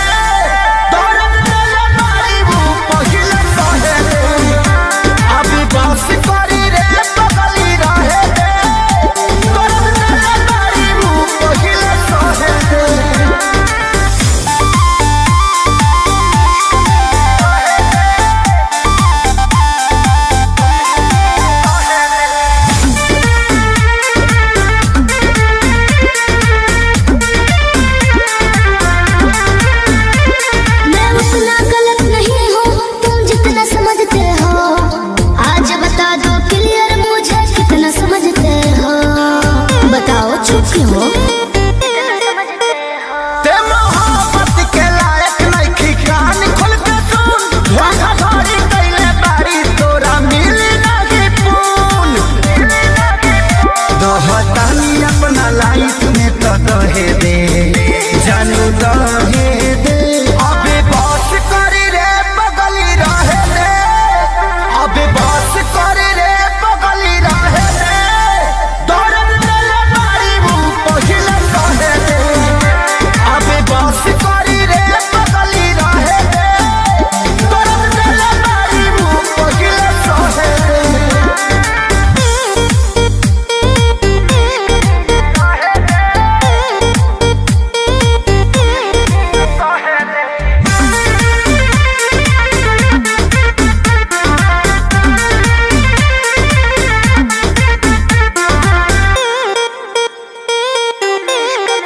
दर्द दिल मारी वो पहिले सहे दे अबे बस करी रे बगली रहे दे दर्द दिल मारी वो पहिले सहे दे मैं उतना गलत नहीं हूँ तुम जितना समझते हो आज बता दो क्लियर मुझे कितना समझते हो बताओ चुप क्यों हो ते मोहब्बत के लायक नइखी कान खोल के सुन धोखाधड़ी कइले बारी तोरा मिली नाही पून दोहतानी अपना लाइफ में तो दहे दे जानू दहे दे अबे बस करी रे बगली रहे दे अबे बस करी रे बगली रहे दे दर्द दिल मारी वो पहिले सहे दे अबे बस करी रे बगली रहे दे दर्द दिल मारी वो पहिले सहे दे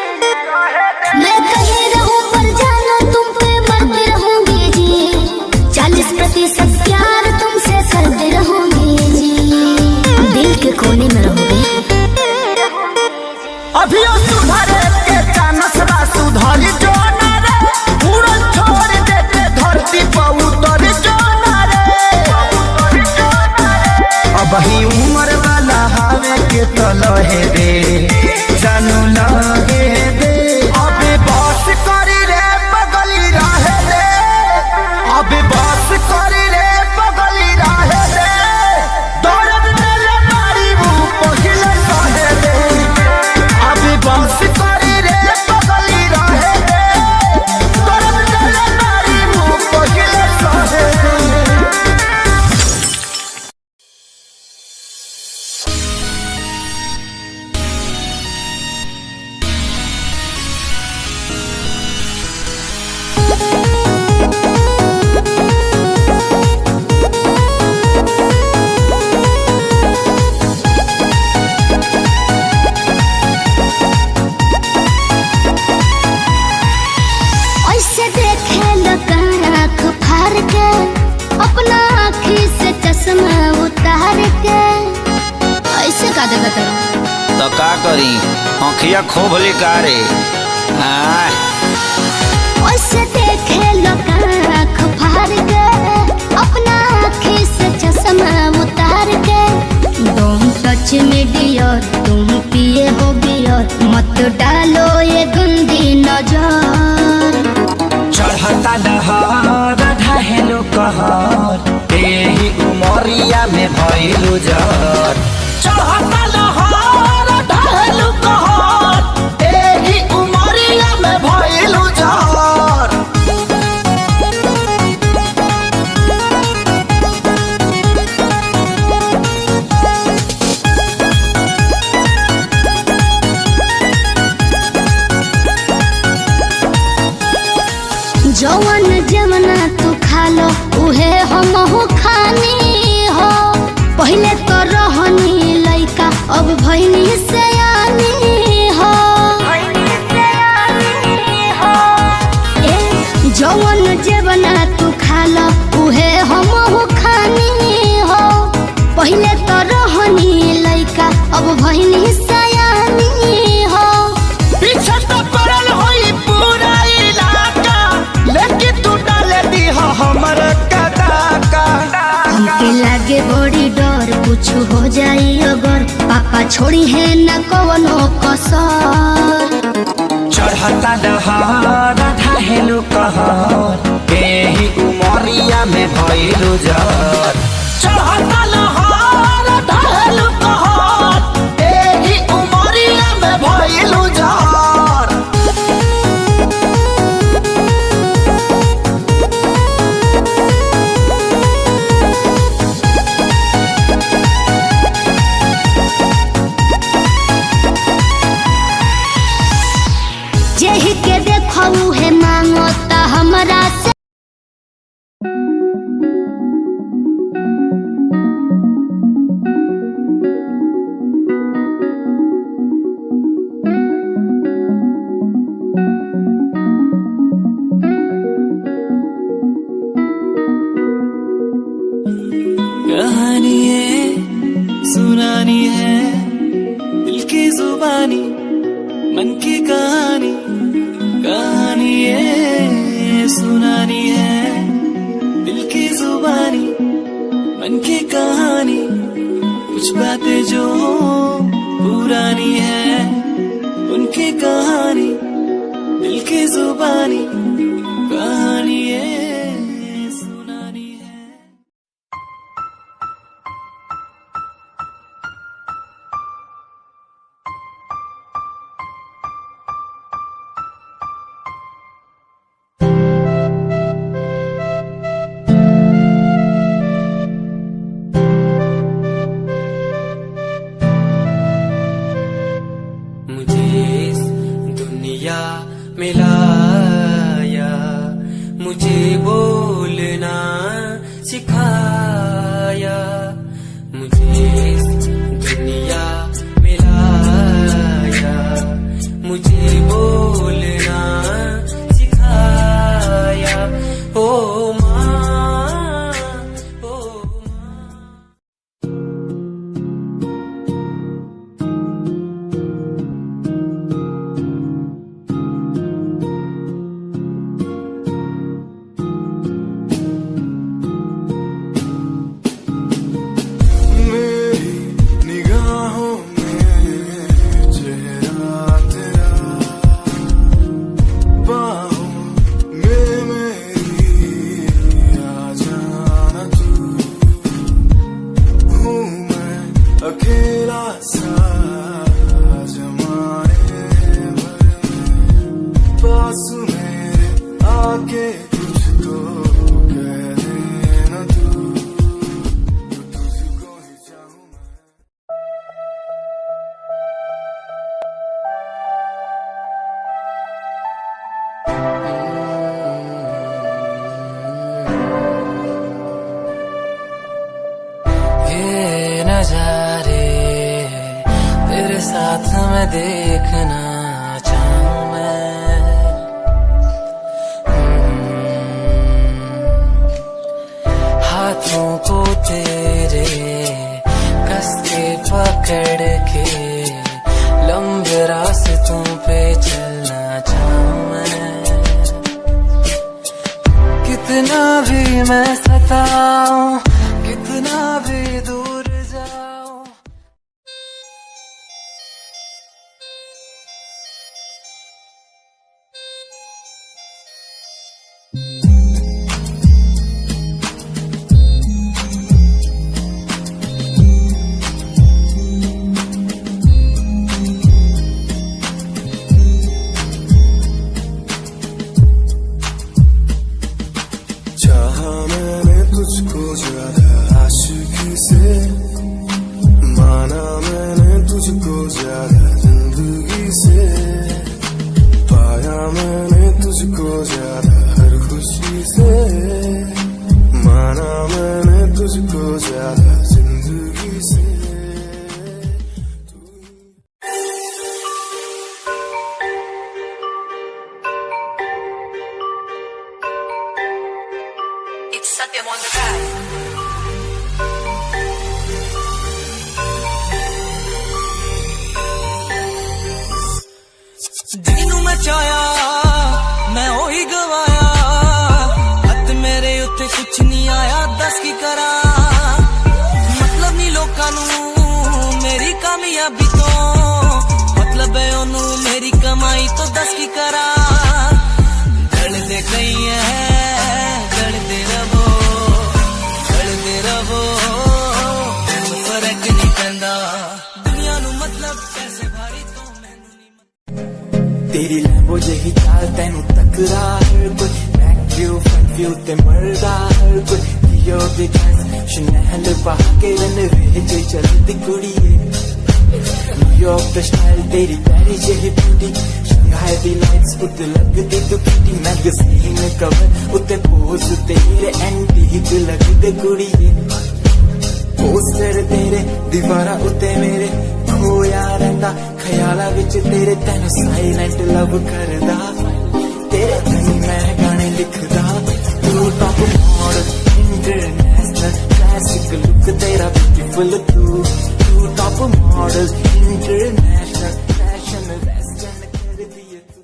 मैं कहीं रहूं पर जानो तुम पे मरती रहूंगी जी 40% प्यार तुमसे करती रहूंगी जी दिल के कोने में रहोगे अभी सुधरे के चानस बा सुधरी जो ना रे पूरा छोड़ देते धरती पर उतर जो ना रे अब ही उम्र वाला हावे के तो लहे रे जानू लगे दे अबे बस करी रे बगली रहे दे अबे बस करी रे बगली रहे दे दर्द दिल मारी वो पहिले सहे दे अबे बस करी रे बगली रहे दे दर्द दिल मारी वो पहिले सहे दे ऐसे देखे लोग आँख फाड़ के अपना आँखी से चश्मा उतार के ऐसे का देखा तेरा तो का करी आँखिया खोभली कारे ऐसे देखे लोग आँख फाड़ के अपना आँखी से चश्मा उतार के तुम टच में डियर तुम पिए हो बियर मत डालो ये गंदी नजर दहार ढहेलु कहर एही उमरिया में भइलु जर चढ़ता दहार ढहेलु कहर एही उमरिया में भइलु जर जवन जमना तू खालो उहे हमहु खानी हो पहले तो रहनी लइका अब भइनी सयानी हो ए जवन जमना तू खालो उहे हमहु खानी हो पहले तो रहनी लइका अब भइनी सयानी हो पीछे तो पड़ल होई पूरा इलाका लेकिन तू डाले दी हो हमर कदाका हमके लागे बड़ी डर कुछ हो जाई अगर पापा छोड़ी है न कवनो कसर चढ़ता दहार ढहेलु कहर एही उमरिया में भइलु जर चढ़ता दहार ढहेलु कहर एही उमरिया में भइलु जर जेहि के देखऊ है मांगता हमरा से कहानी है सुनानी है दिल की जुबानी मन की कहानी कहानी है सुनानी है दिल की जुबानी मन की कहानी कुछ बातें जो पुरानी है उनकी कहानी दिल की जुबानी कहानी है सुनानी है। मिलाया मुझे बोलना सिखाया मुझे दुनिया मिलाया मुझे बोलना सिखाया ओ माँ ओ माँ। अकेला सा जमाने भर पास मेरे आके कुछ तो कह देना तू तुझको ही चाहूं मैं। ये नजारे तेरे साथ मैं देखना चाहूं मैं हाथों को तेरे कस के पकड़ के लंबे रास्तों पे चलना चाहूं मैं कितना भी मैं सताऊं कितना भी दूर जाऊं। चाहा मैंने तुझको ज्यादा आशिकी से, माना मैंने तुझको ज्यादा जिंदगी से, पाया मैंने तुझको ज्यादा हर खुशी से, माना मैंने तुझको ज्यादा जिंदगी से। ਜਿਹਨੂੰ ਮੈਂ ਚਾਹਿਆ ਮੈਂ ਉਹੀ ਗਵਾਇਆ, ਹੱਥ ਮੇਰੇ ਉੱਤੇ ਕੁਛ ਨਹੀਂ ਆਇਆ, ਦੱਸ ਕੀ ਕਰਾਂ। ਮਤਲਬ ਨਹੀਂ ਲੋਕਾਂ ਨੂੰ ਮੇਰੀ ਕਾਮਯਾਬੀ ਤੋਂ, ਮਤਲਬ ਹੈ ਉਹਨੂੰ ਮੇਰੀ ਕਮਾਈ ਤੋਂ, ਦੱਸ ਕੀ ਕਰਾਂ। ਜਲਦੇ ਗਈ ਹੈ ਜਲਦੇ ਰਵੋ, ਜਲਦੇ ਰਵੋ, ਫਰਕ ਨਹੀਂ ਪੈਂਦਾ ਦੁਨੀਆ ਨੂੰ, ਮਤਲਬ ਪੈਸੇ ਭਾਰੀ ਤੋਂ तेरी लैम्बो जही चाल तेनू तकरा हर कोई, बैक व्यू फ्रंट व्यू ते मरदा हर कोई, लियो दी ड्रेस शनैल पा के रनवे ते चलदी कुड़िए, न्यूयॉर्क दा स्टाइल तेरी प्यारी जही ब्यूटी, शंघाई दी लाइट्स उत्ते लगदी तू किटी, मैगज़ीन कवर उत्ते पोज तेरे एंटीक लगदे कुड़िए, पोस्टर तेरे दीवारा उत्ते मेरे खोया रहिंदा, ख्याला विच तेरे तैनू साइलेंट लव करदा, तेरे धनी मैं गाने लिखदा, तू top model international classic look तेरा ब्यूटीफुल, तू top model international fashion western कर दिए तू।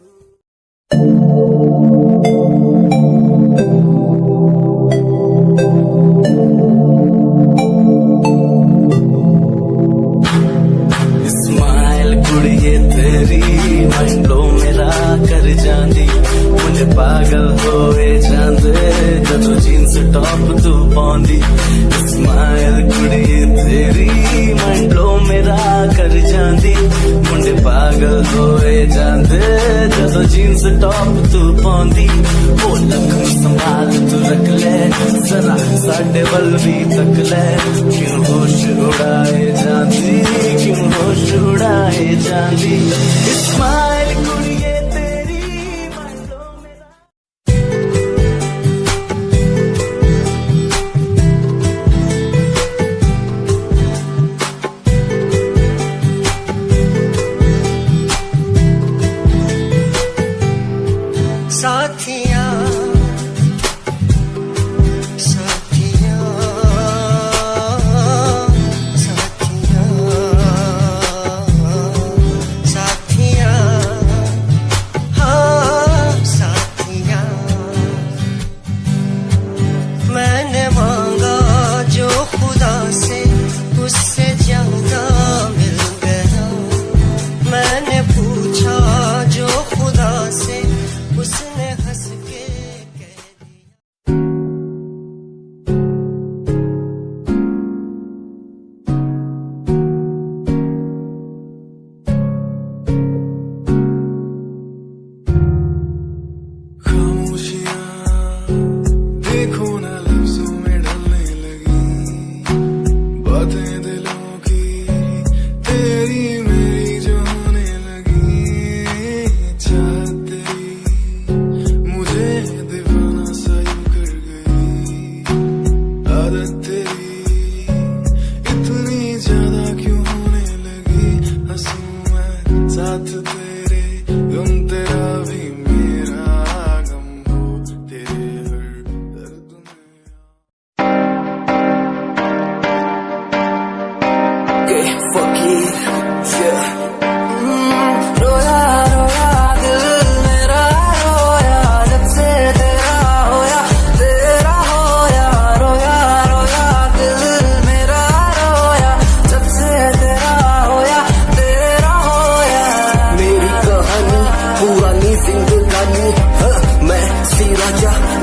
पागल होए जांदे जदों जीन्स टॉप तू पाउंदी, स्माइल कुड़िए तेरी मंडलो मेरा कर जांदी, मुंडे पागल होए जांदे जदों जीन्स टॉप तू पाउंदी। ओ लखन संभाल तू रख ले जरा साडे वल भी तक ले, क्यों होश उड़ाए जांदी, क्यों होश उड़ाए जांदी, स्माइल कुड़िए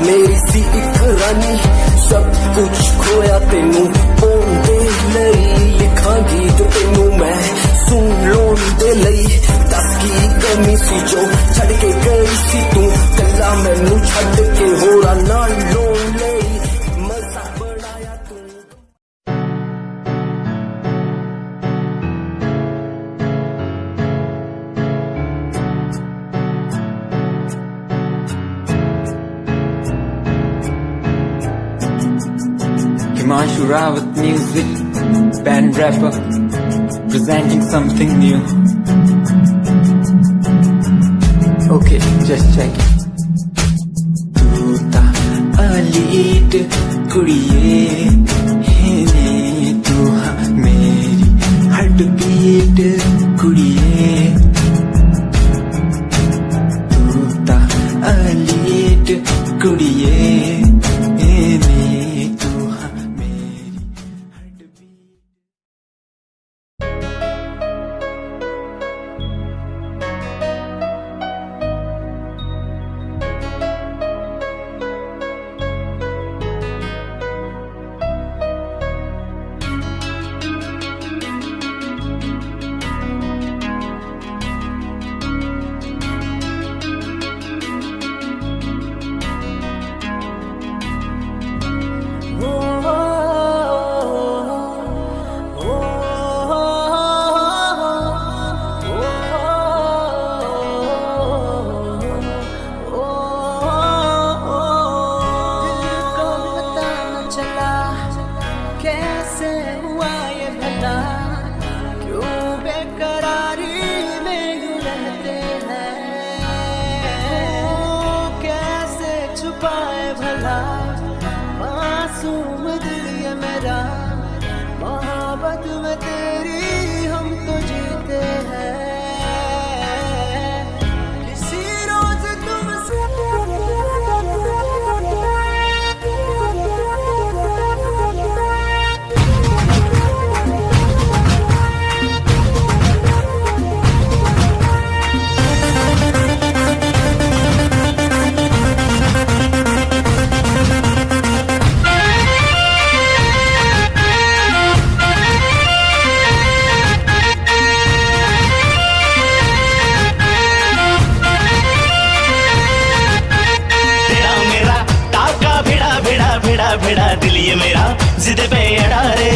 मेरी सी एक रानी, सब कुछ खोया तेनू पाउंदे लई, लिखा गीत तेनू मैं सुन लोन दे लई, दस की कमी सी जो छड़ के गई सी तू, कला मैनू छड़ के होरा ना लोन ले Himanshu Rawat music, band rapper, presenting something new. Okay, just check it. तू ता अलीट कुड़िए हेने तू हाँ मेरी हार्ट बीट कुड़िए तू ता अलीट कुड़िए हेने तू हाँ मेरी हार्ट बीट। कैसे हुआ ये भला, क्यों बेकरारी में यूं रहते हैं, कैसे छुपाए भला मासूम दिल ये मेरा, मोहब्बत में तेरी हम तो जीते हैं, किसी रोज तुमसे भिड़ा दिल ये मेरा जिद पे अड़ा रे,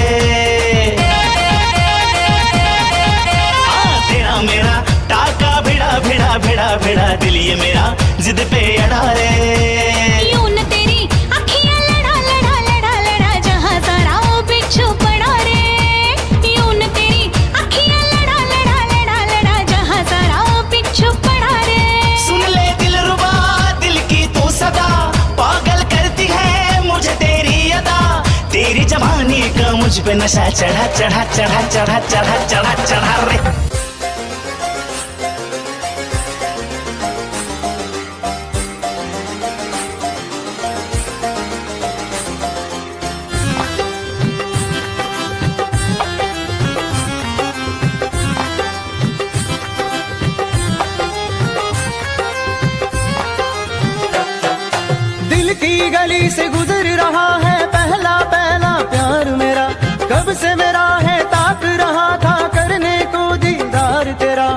हाँ तेरा मेरा टाका भिड़ा भिड़ा भिड़ा भिड़ा दिल ये मेरा जिद पे अड़ा रे। यूं न तेरी अखियां लड़ा लड़ा लड़ा लड़ा जहां सारा वो बिच्छू पड़ा रे, यूं न तेरी अखियां लड़ा लड़ा लड़ा लड़ा जहां सारा वो बिच्छू पड़ा रे। सुन ले दिलरुबा दिल की तू सदा पागल करती है मुझे तेरी अदा, तेरी जवानी का मुझ पे नशा चढ़ा चढ़ा चढ़ा चढ़ा चढ़ा चढ़ा चढ़ा रे। दिल की गली से गुजर रहा है पहला पहला प्यार मेरा, कब से मेरा है ताक रहा था करने को दीदार तेरा,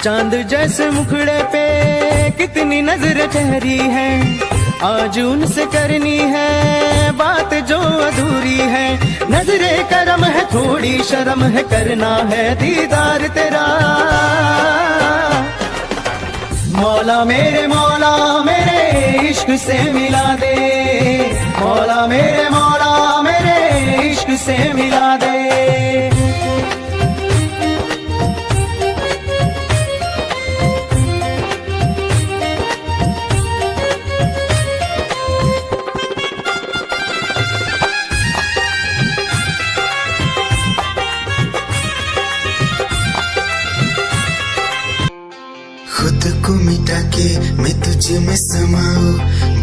चांद जैसे मुखड़े पे कितनी नजर ठहरी है, आज उनसे करनी है बात जो अधूरी है, नजरे करम है थोड़ी शर्म है करना है दीदार तेरा, मौला मेरे इश्क से मिला दे, मौला मेरे इश्क से मिला दे। खुद को मिटा के मैं तुझ में समाऊं,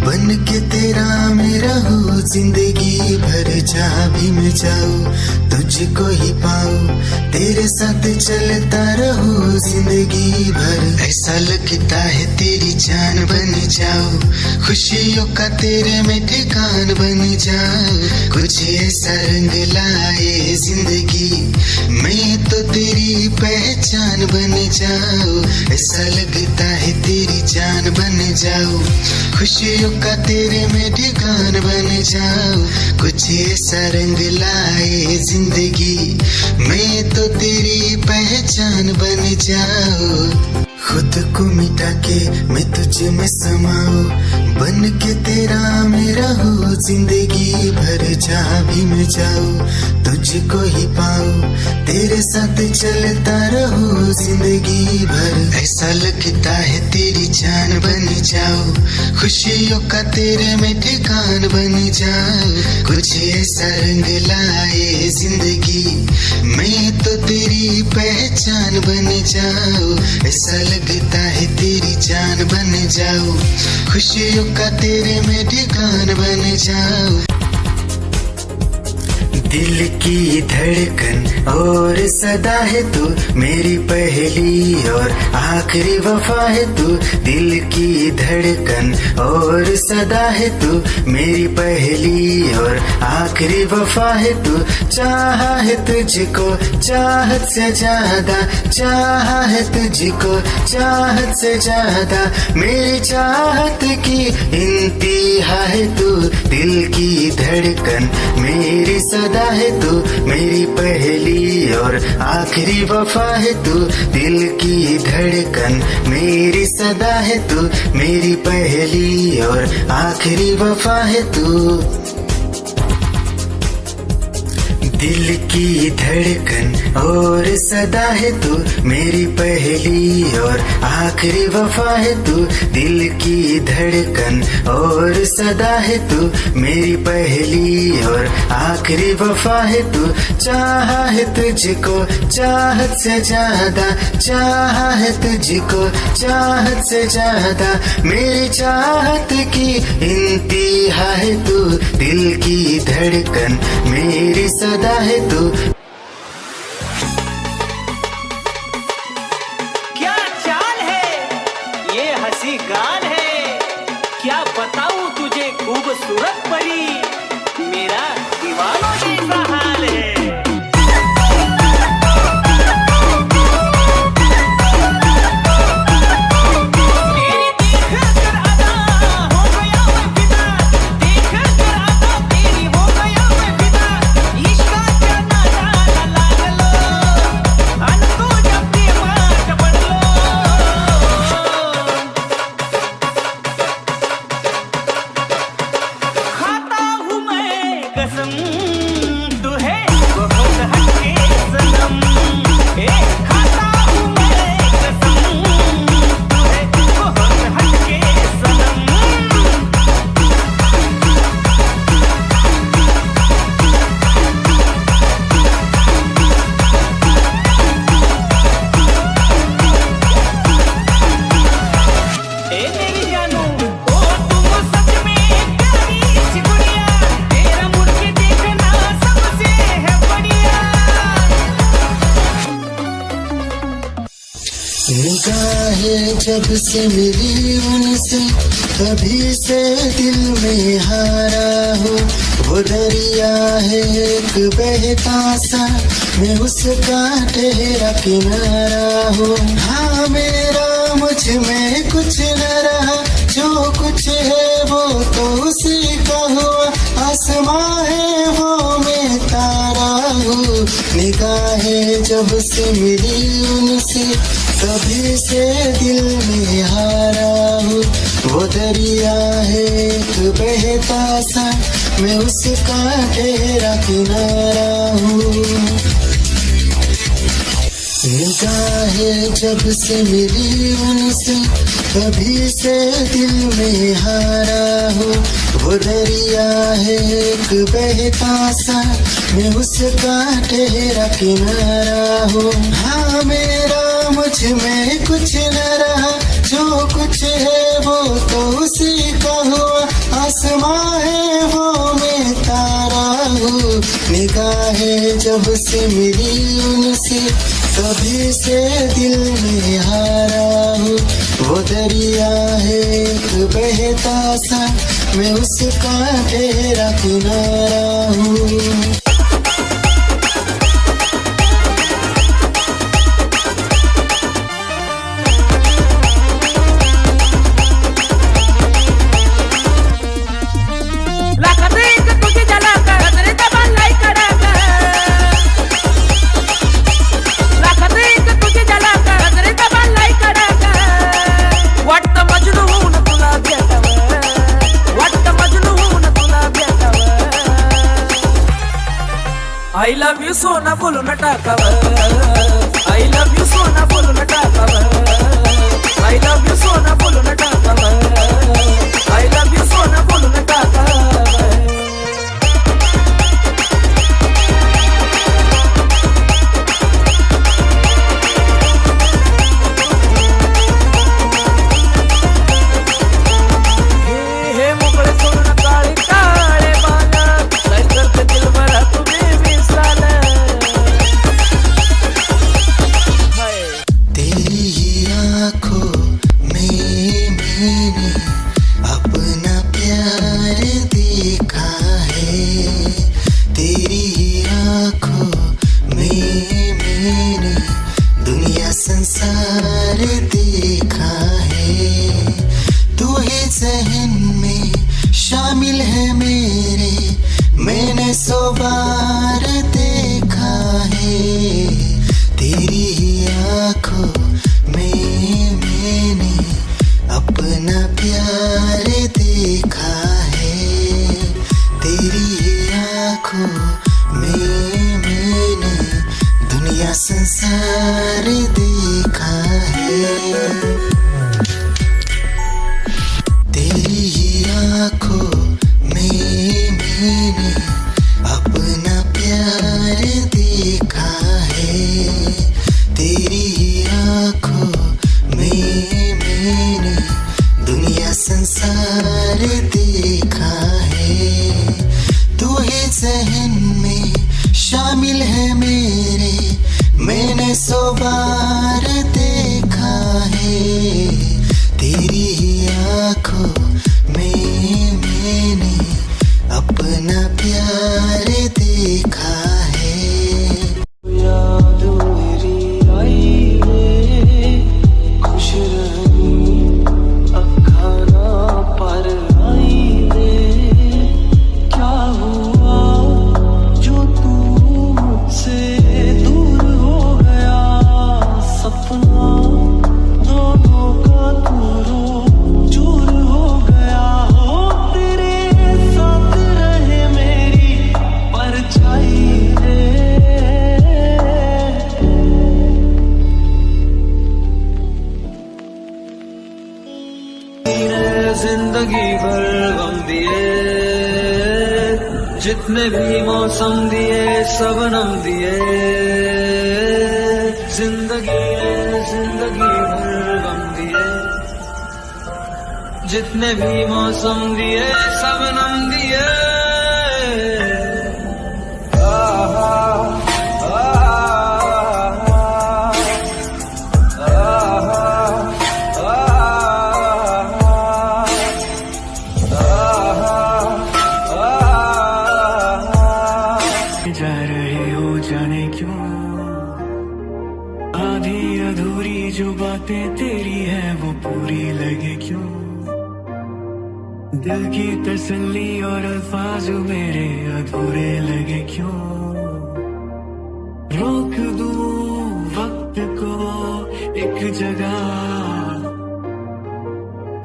बन के तेरा मेरा हूँ जिंदगी भर, जहाँ भी मैं जाऊँ तुझको ही पाऊँ, तेरे साथ चलता रहूँ जिंदगी भर, ऐसा लगता है तेरी जान बन जाऊँ, खुशियों का तेरे में ठिकान बन जाऊँ, कुछ ऐसा रंग लाए जिंदगी मैं तो तेरी पहचान बन जाऊँ, ऐसा लगता है तेरी जान बन जाऊँ, खुशियों का तेरे में ठिकान बन जाऊँ, कुछ ऐसा रंग लाए जिंदगी मैं तो तेरी पहचान बन जाऊँ, खुद को मिटा के मैं तुझ में समाऊं, बन के तेरा मेरा हूँ जिंदगी भर जहाँ भी मैं जाऊँ तुझको ही पाऊँ, तेरे साथ चलता रहूँ जिंदगी भर। ऐसा लगता है तेरी जान बन जाऊँ, खुशियों का तेरे में ठिकान बन जाऊँ। कुछ ऐसा रंग लाए जिंदगी, मैं तो तेरी पहचान बन जाऊँ। ऐसा लगता है तेरी जान बन जाऊँ, खुशियों का तेरे में ठिकान बन जाऊँ। दिल की धड़कन और सदा है तू, मेरी पहली और आखिरी वफा है तू। दिल की धड़कन और सदा है तू, मेरी पहली और आखिरी वफा है तू। चाहा है तुझको चाहत से ज्यादा, चाहा है तुझको चाहत से ज्यादा, मेरी चाहत की इंतहा है तू। दिल की धड़कन मेरी सदा है तू, मेरी पहली और आखिरी वफा है तू। दिल की धड़कन मेरी सदा है तू, मेरी पहली और आखिरी वफा है तू। दिल की धड़कन और सदा है तू, मेरी पहली और आखिरी वफा है तू। दिल की धड़कन और सदा है तू, मेरी पहली और आखिरी वफा है तू। चाहा है तुझको चाहत से ज्यादा, चाहा है तुझको चाहत से ज्यादा, मेरी चाहत की इंतहा है तू। दिल की धड़कन मेरी सदा है तू। क्या चाल है ये हंसी गान है, क्या बताऊं तुझे खूबसूरत परी, मेरा दीवानों जैसा हाल है। निगाहें जब से मिली उनसे, तभी से दिल में हारा हो। वो दरिया है एक बहता सा, मैं उसका ठहरा किनारा हो। हाँ मेरा मुझ में कुछ न रहा, जो कुछ है वो तो उसी का हुआ। आसमां है वो मैं तारा हूँ। निगाहें जब से मिली उनसे, तभी से दिल में हारा हूँ। वो दरिया है एक बहता सा, मैं उसका ठहरा किनारा हूँ। निगाहें जब से मिली उनसे, तभी से दिल में हारा हूँ। वो दरिया है एक बहता सा, मैं उसका ठहरा किनारा हूँ। हाँ मेरा मुझ में कुछ न रहा, जो कुछ है वो तो उसी का हुआ। आसमां है वो मैं तारा हूँ। निगाहें जब से मिली उनसे, तभी से दिल में हारा हूँ। वो दरिया है एक बहता सा, मैं उसका ठहरा किनारा हूँ। वाटतं मजनू होऊन तुला भेटावं, वाटतं मजनू होऊन तुला भेटावं. I love you सोना बोलो ना टाकावर I love you सोना बोलो ना टाकावर I love you सोना बोलो ना टाकावर I love you सोना बोलो ना टाकावर संसार देखा है तू ही जहन में शामिल है मेरे मैंने 100 बार देखा है तेरी आँखों में मैंने अपना प्यार देखा है तेरी आँखों में मैंने दुनिया संसार देखा है तेरी ही आँखों में मैंने अपना प्यार देखा है तेरी ही आँखों में मैंने दुनिया संसार देखा है तू ही जहन में शामिल है मेरे मैंने 100 बार देखा है तेरी ही आँखों में मैंने अपना प्यार देखा है याद मेरी आई है खुश रही अखाना पर आई है क्या हुआ जो तू मुझसे दूर हो गया सपना दोनों का दूरों चूर हो गया हो तेरे साथ रहे मेरी परछाई रे जिंदगी भर गम दिए जितने भी मौसम दिए सबनम दिए जिंदगी भर गम दिए जितने भी मौसम दिए सबनम दिए जा रहे हो जाने क्यों आधी अधूरी जो बातें तेरी है वो पूरी लगे क्यों दिल की तसल्ली और अल्फाज मेरे अधूरे लगे क्यों रोक दूं वक्त को एक जगह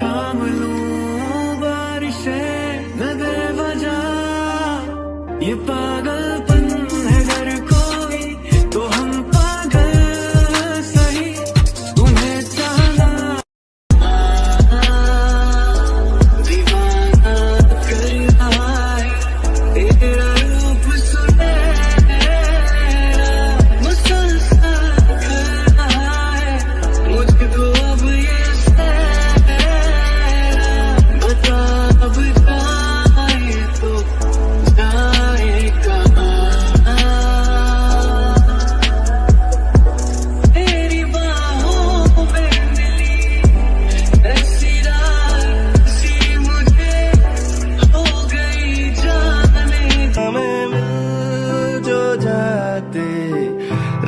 थाम लूं बारिशें न दे वजह ये पागलपन है अगर कोई तो हम पागल सही तुम्हें चाहना दीवाना कर रहा है तेरा रूप सुनहरा मुसलसल कर रहा है मुझको अब ये सहरा बता अब जाए तो जाए कहाँ तेरी बाहों में मिली ऐसी रात सी मुझे हो गई जाने हमें मिल जो जाते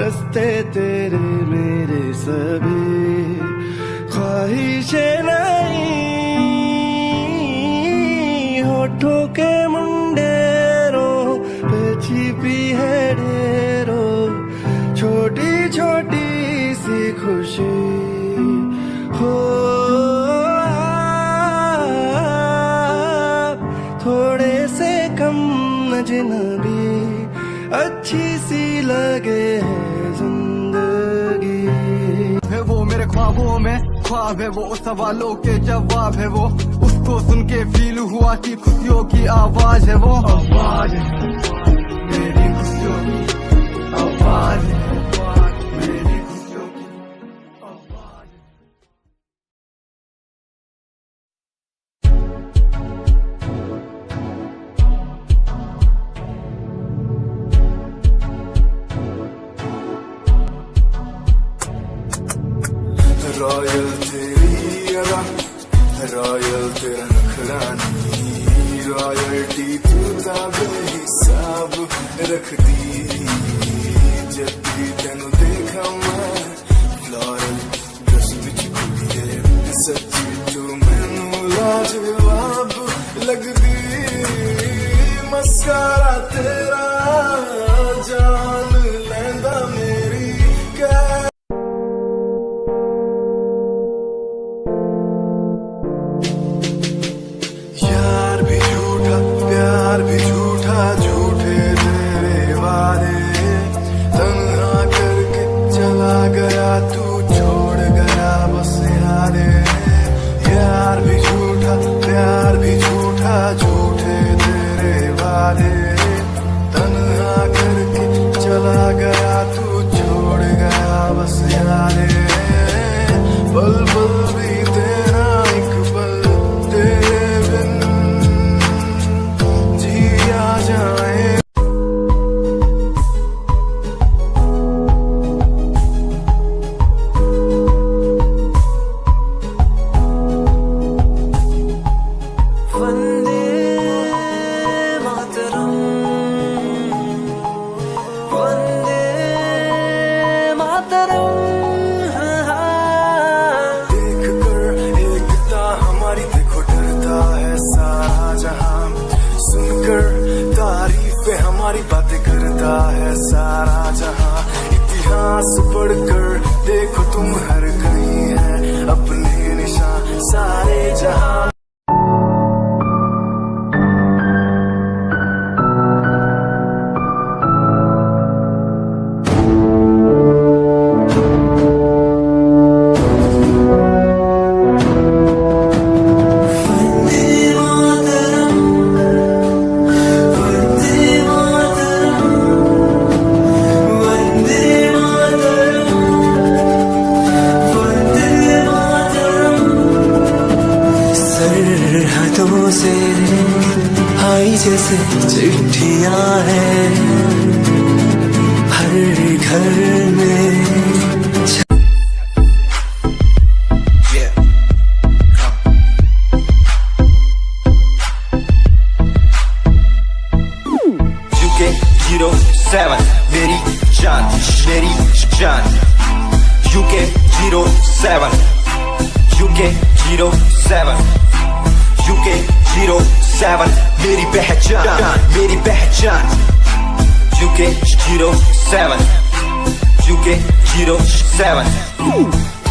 रास्ते तेरे मेरे सभी ख्वाहिशें नहीं होठों के मुंडेरों पे छिपी है ढेरों छोटी छोटी सी खुशी हो थोड़े से कम अजनबी अच्छी सी लगे जिंदगी। है वो मेरे ख्वाबों में ख्वाब है, वो सवालों के जवाब है, वो उसको सुन के फील हुआ कि खुशियों की आवाज है, वो आवाज है मेरी खुशियों की आवाज है, मेरी खुशियों की आवाज है। रॉयल तेरी अदा, रॉयल तेरा नखरानी, रॉयल्टी तू बेहिसाब रख दी। जब भी तेनू देखा मैं फ्लोरल ड्रेस विच कुड़िए, सच्ची तू मैनू लाजवाब लगदी। मस्कारा तेरा जान लैंदा मेरी कै। यार भी झूठा प्यार भी झूठा, झूठे तेरे वादे, तन्हा करके चला गया तू, छोड़ गया बस यादें। यार भी झूठा प्यार भी झूठा, झूठे तेरे वादे, तन्हा करके चला गया तू, छोड़ गया बस यादें। पल पल भी तेरा एक पल तेरे बिन जिया जाए। वंदे मातरम, वंदे मातरम। देख कर एकता हमारी देखो डरता है सारा जहां, सुनकर तारीफें हमारी बातें करता है सारा जहां। इतिहास पढ़कर देखो तुम हर कहीं है अपने निशान सारे जहां। सरहदों से आई जैसे चिट्ठियां हैं हर घर में। UK07 मेरी जान, मेरी जान। UK07 UK07 UK07 मेरी पहचान, मेरी पहचान। UK07 UK07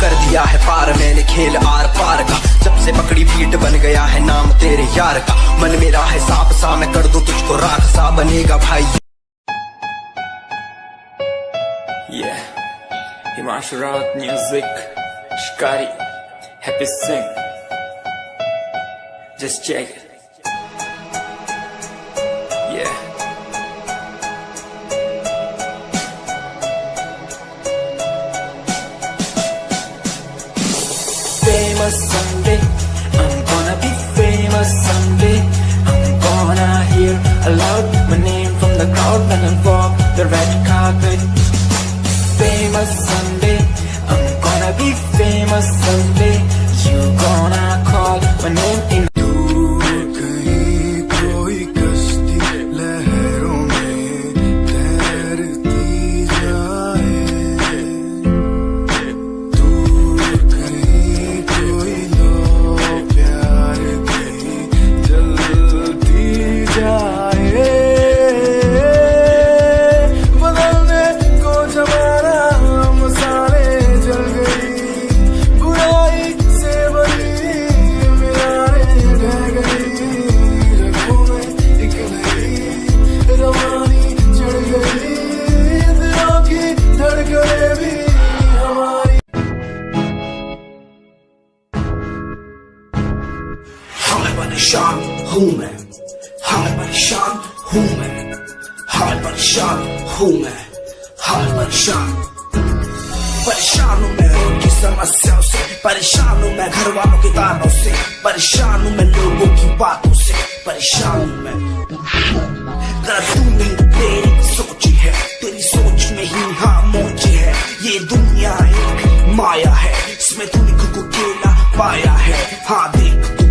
कर दिया है पार मैंने खेल आर पार का, जब से पकड़ी पीठ बन गया है नाम तेरे यार का। मन मेरा है सांप सा, मैं कर दूं तुझको राख सा, बनेगा भाई। Yeah, Himanshu Rawat music, Shikari, Happy Singh. Just check it. Yeah. Famous someday, I'm gonna be famous someday. I'm gonna hear aloud my name from the crowd when I walk the red carpet. Famous someday, I'm gonna be famous someday. You gonna call my name in. दूर कहीं कोई कश्ती लहरों में तैरती जाए, दूर कहीं कोई लो प्यार की जलती जाए। बदलने को जमाना मसाले जल गई, बुराई हूँ मैं, हाल परेशान हूँ मैं, हाल परेशान हूँ मैं रोज की समस्याओं से, परेशान हूँ मैं घर वालों के तानों से, परेशान हूँ मैं लोगों की बातों से, परेशान हूँ मैं। तू नहीं तेरी सोच है, तेरी सोच में ही हाँ मोची है, ये दुनिया एक माया है, इसमें तूने खुद को अकेला पाया है। हाँ देख तू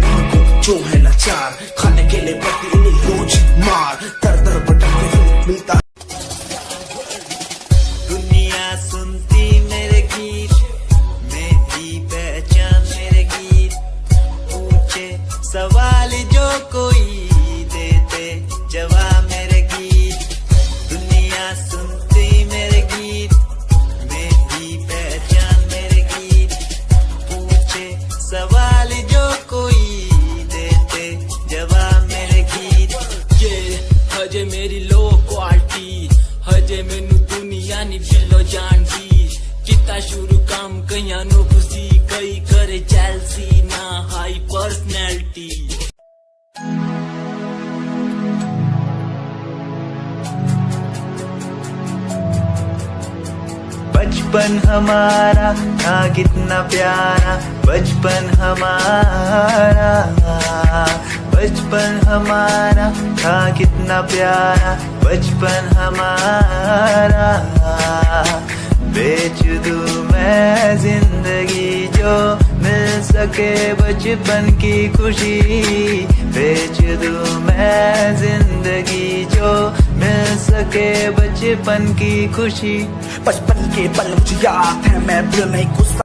जो है लाचार, खाने के लिए पति इन्हें रोज मार, दर दर भटक के फिर मिलता। दुनिया सुनती मेरे गीत, मेरी पहचान मेरे गीत, पूछे सवाल जो कोई देते जवाब मेरे गीत। दुनिया सुनती मेरे गीत, मेरी पहचान मेरे गीत, पूछे सवाल जो कोई देते जवाब मेरे गीत। ये हजे मेरी लो क्वालिटी, हजे मैनू दुनिया नी बिलो जानती, किता शुरू काम कईया नु खुशी, कई करे जेलसी ना हाई पर्सनैलिटी। बचपन हमारा था कितना प्यारा, बचपन हमारा, बचपन हमारा था कितना प्यारा, बचपन हमारा। बेच दूं मैं जिंदगी जो मिल सके बचपन की खुशी, बेच दूं मैं जिंदगी जो मिल सके बचपन की खुशी। बचपन के पल मुझे याद है, मैं भूल नहीं गुस्सा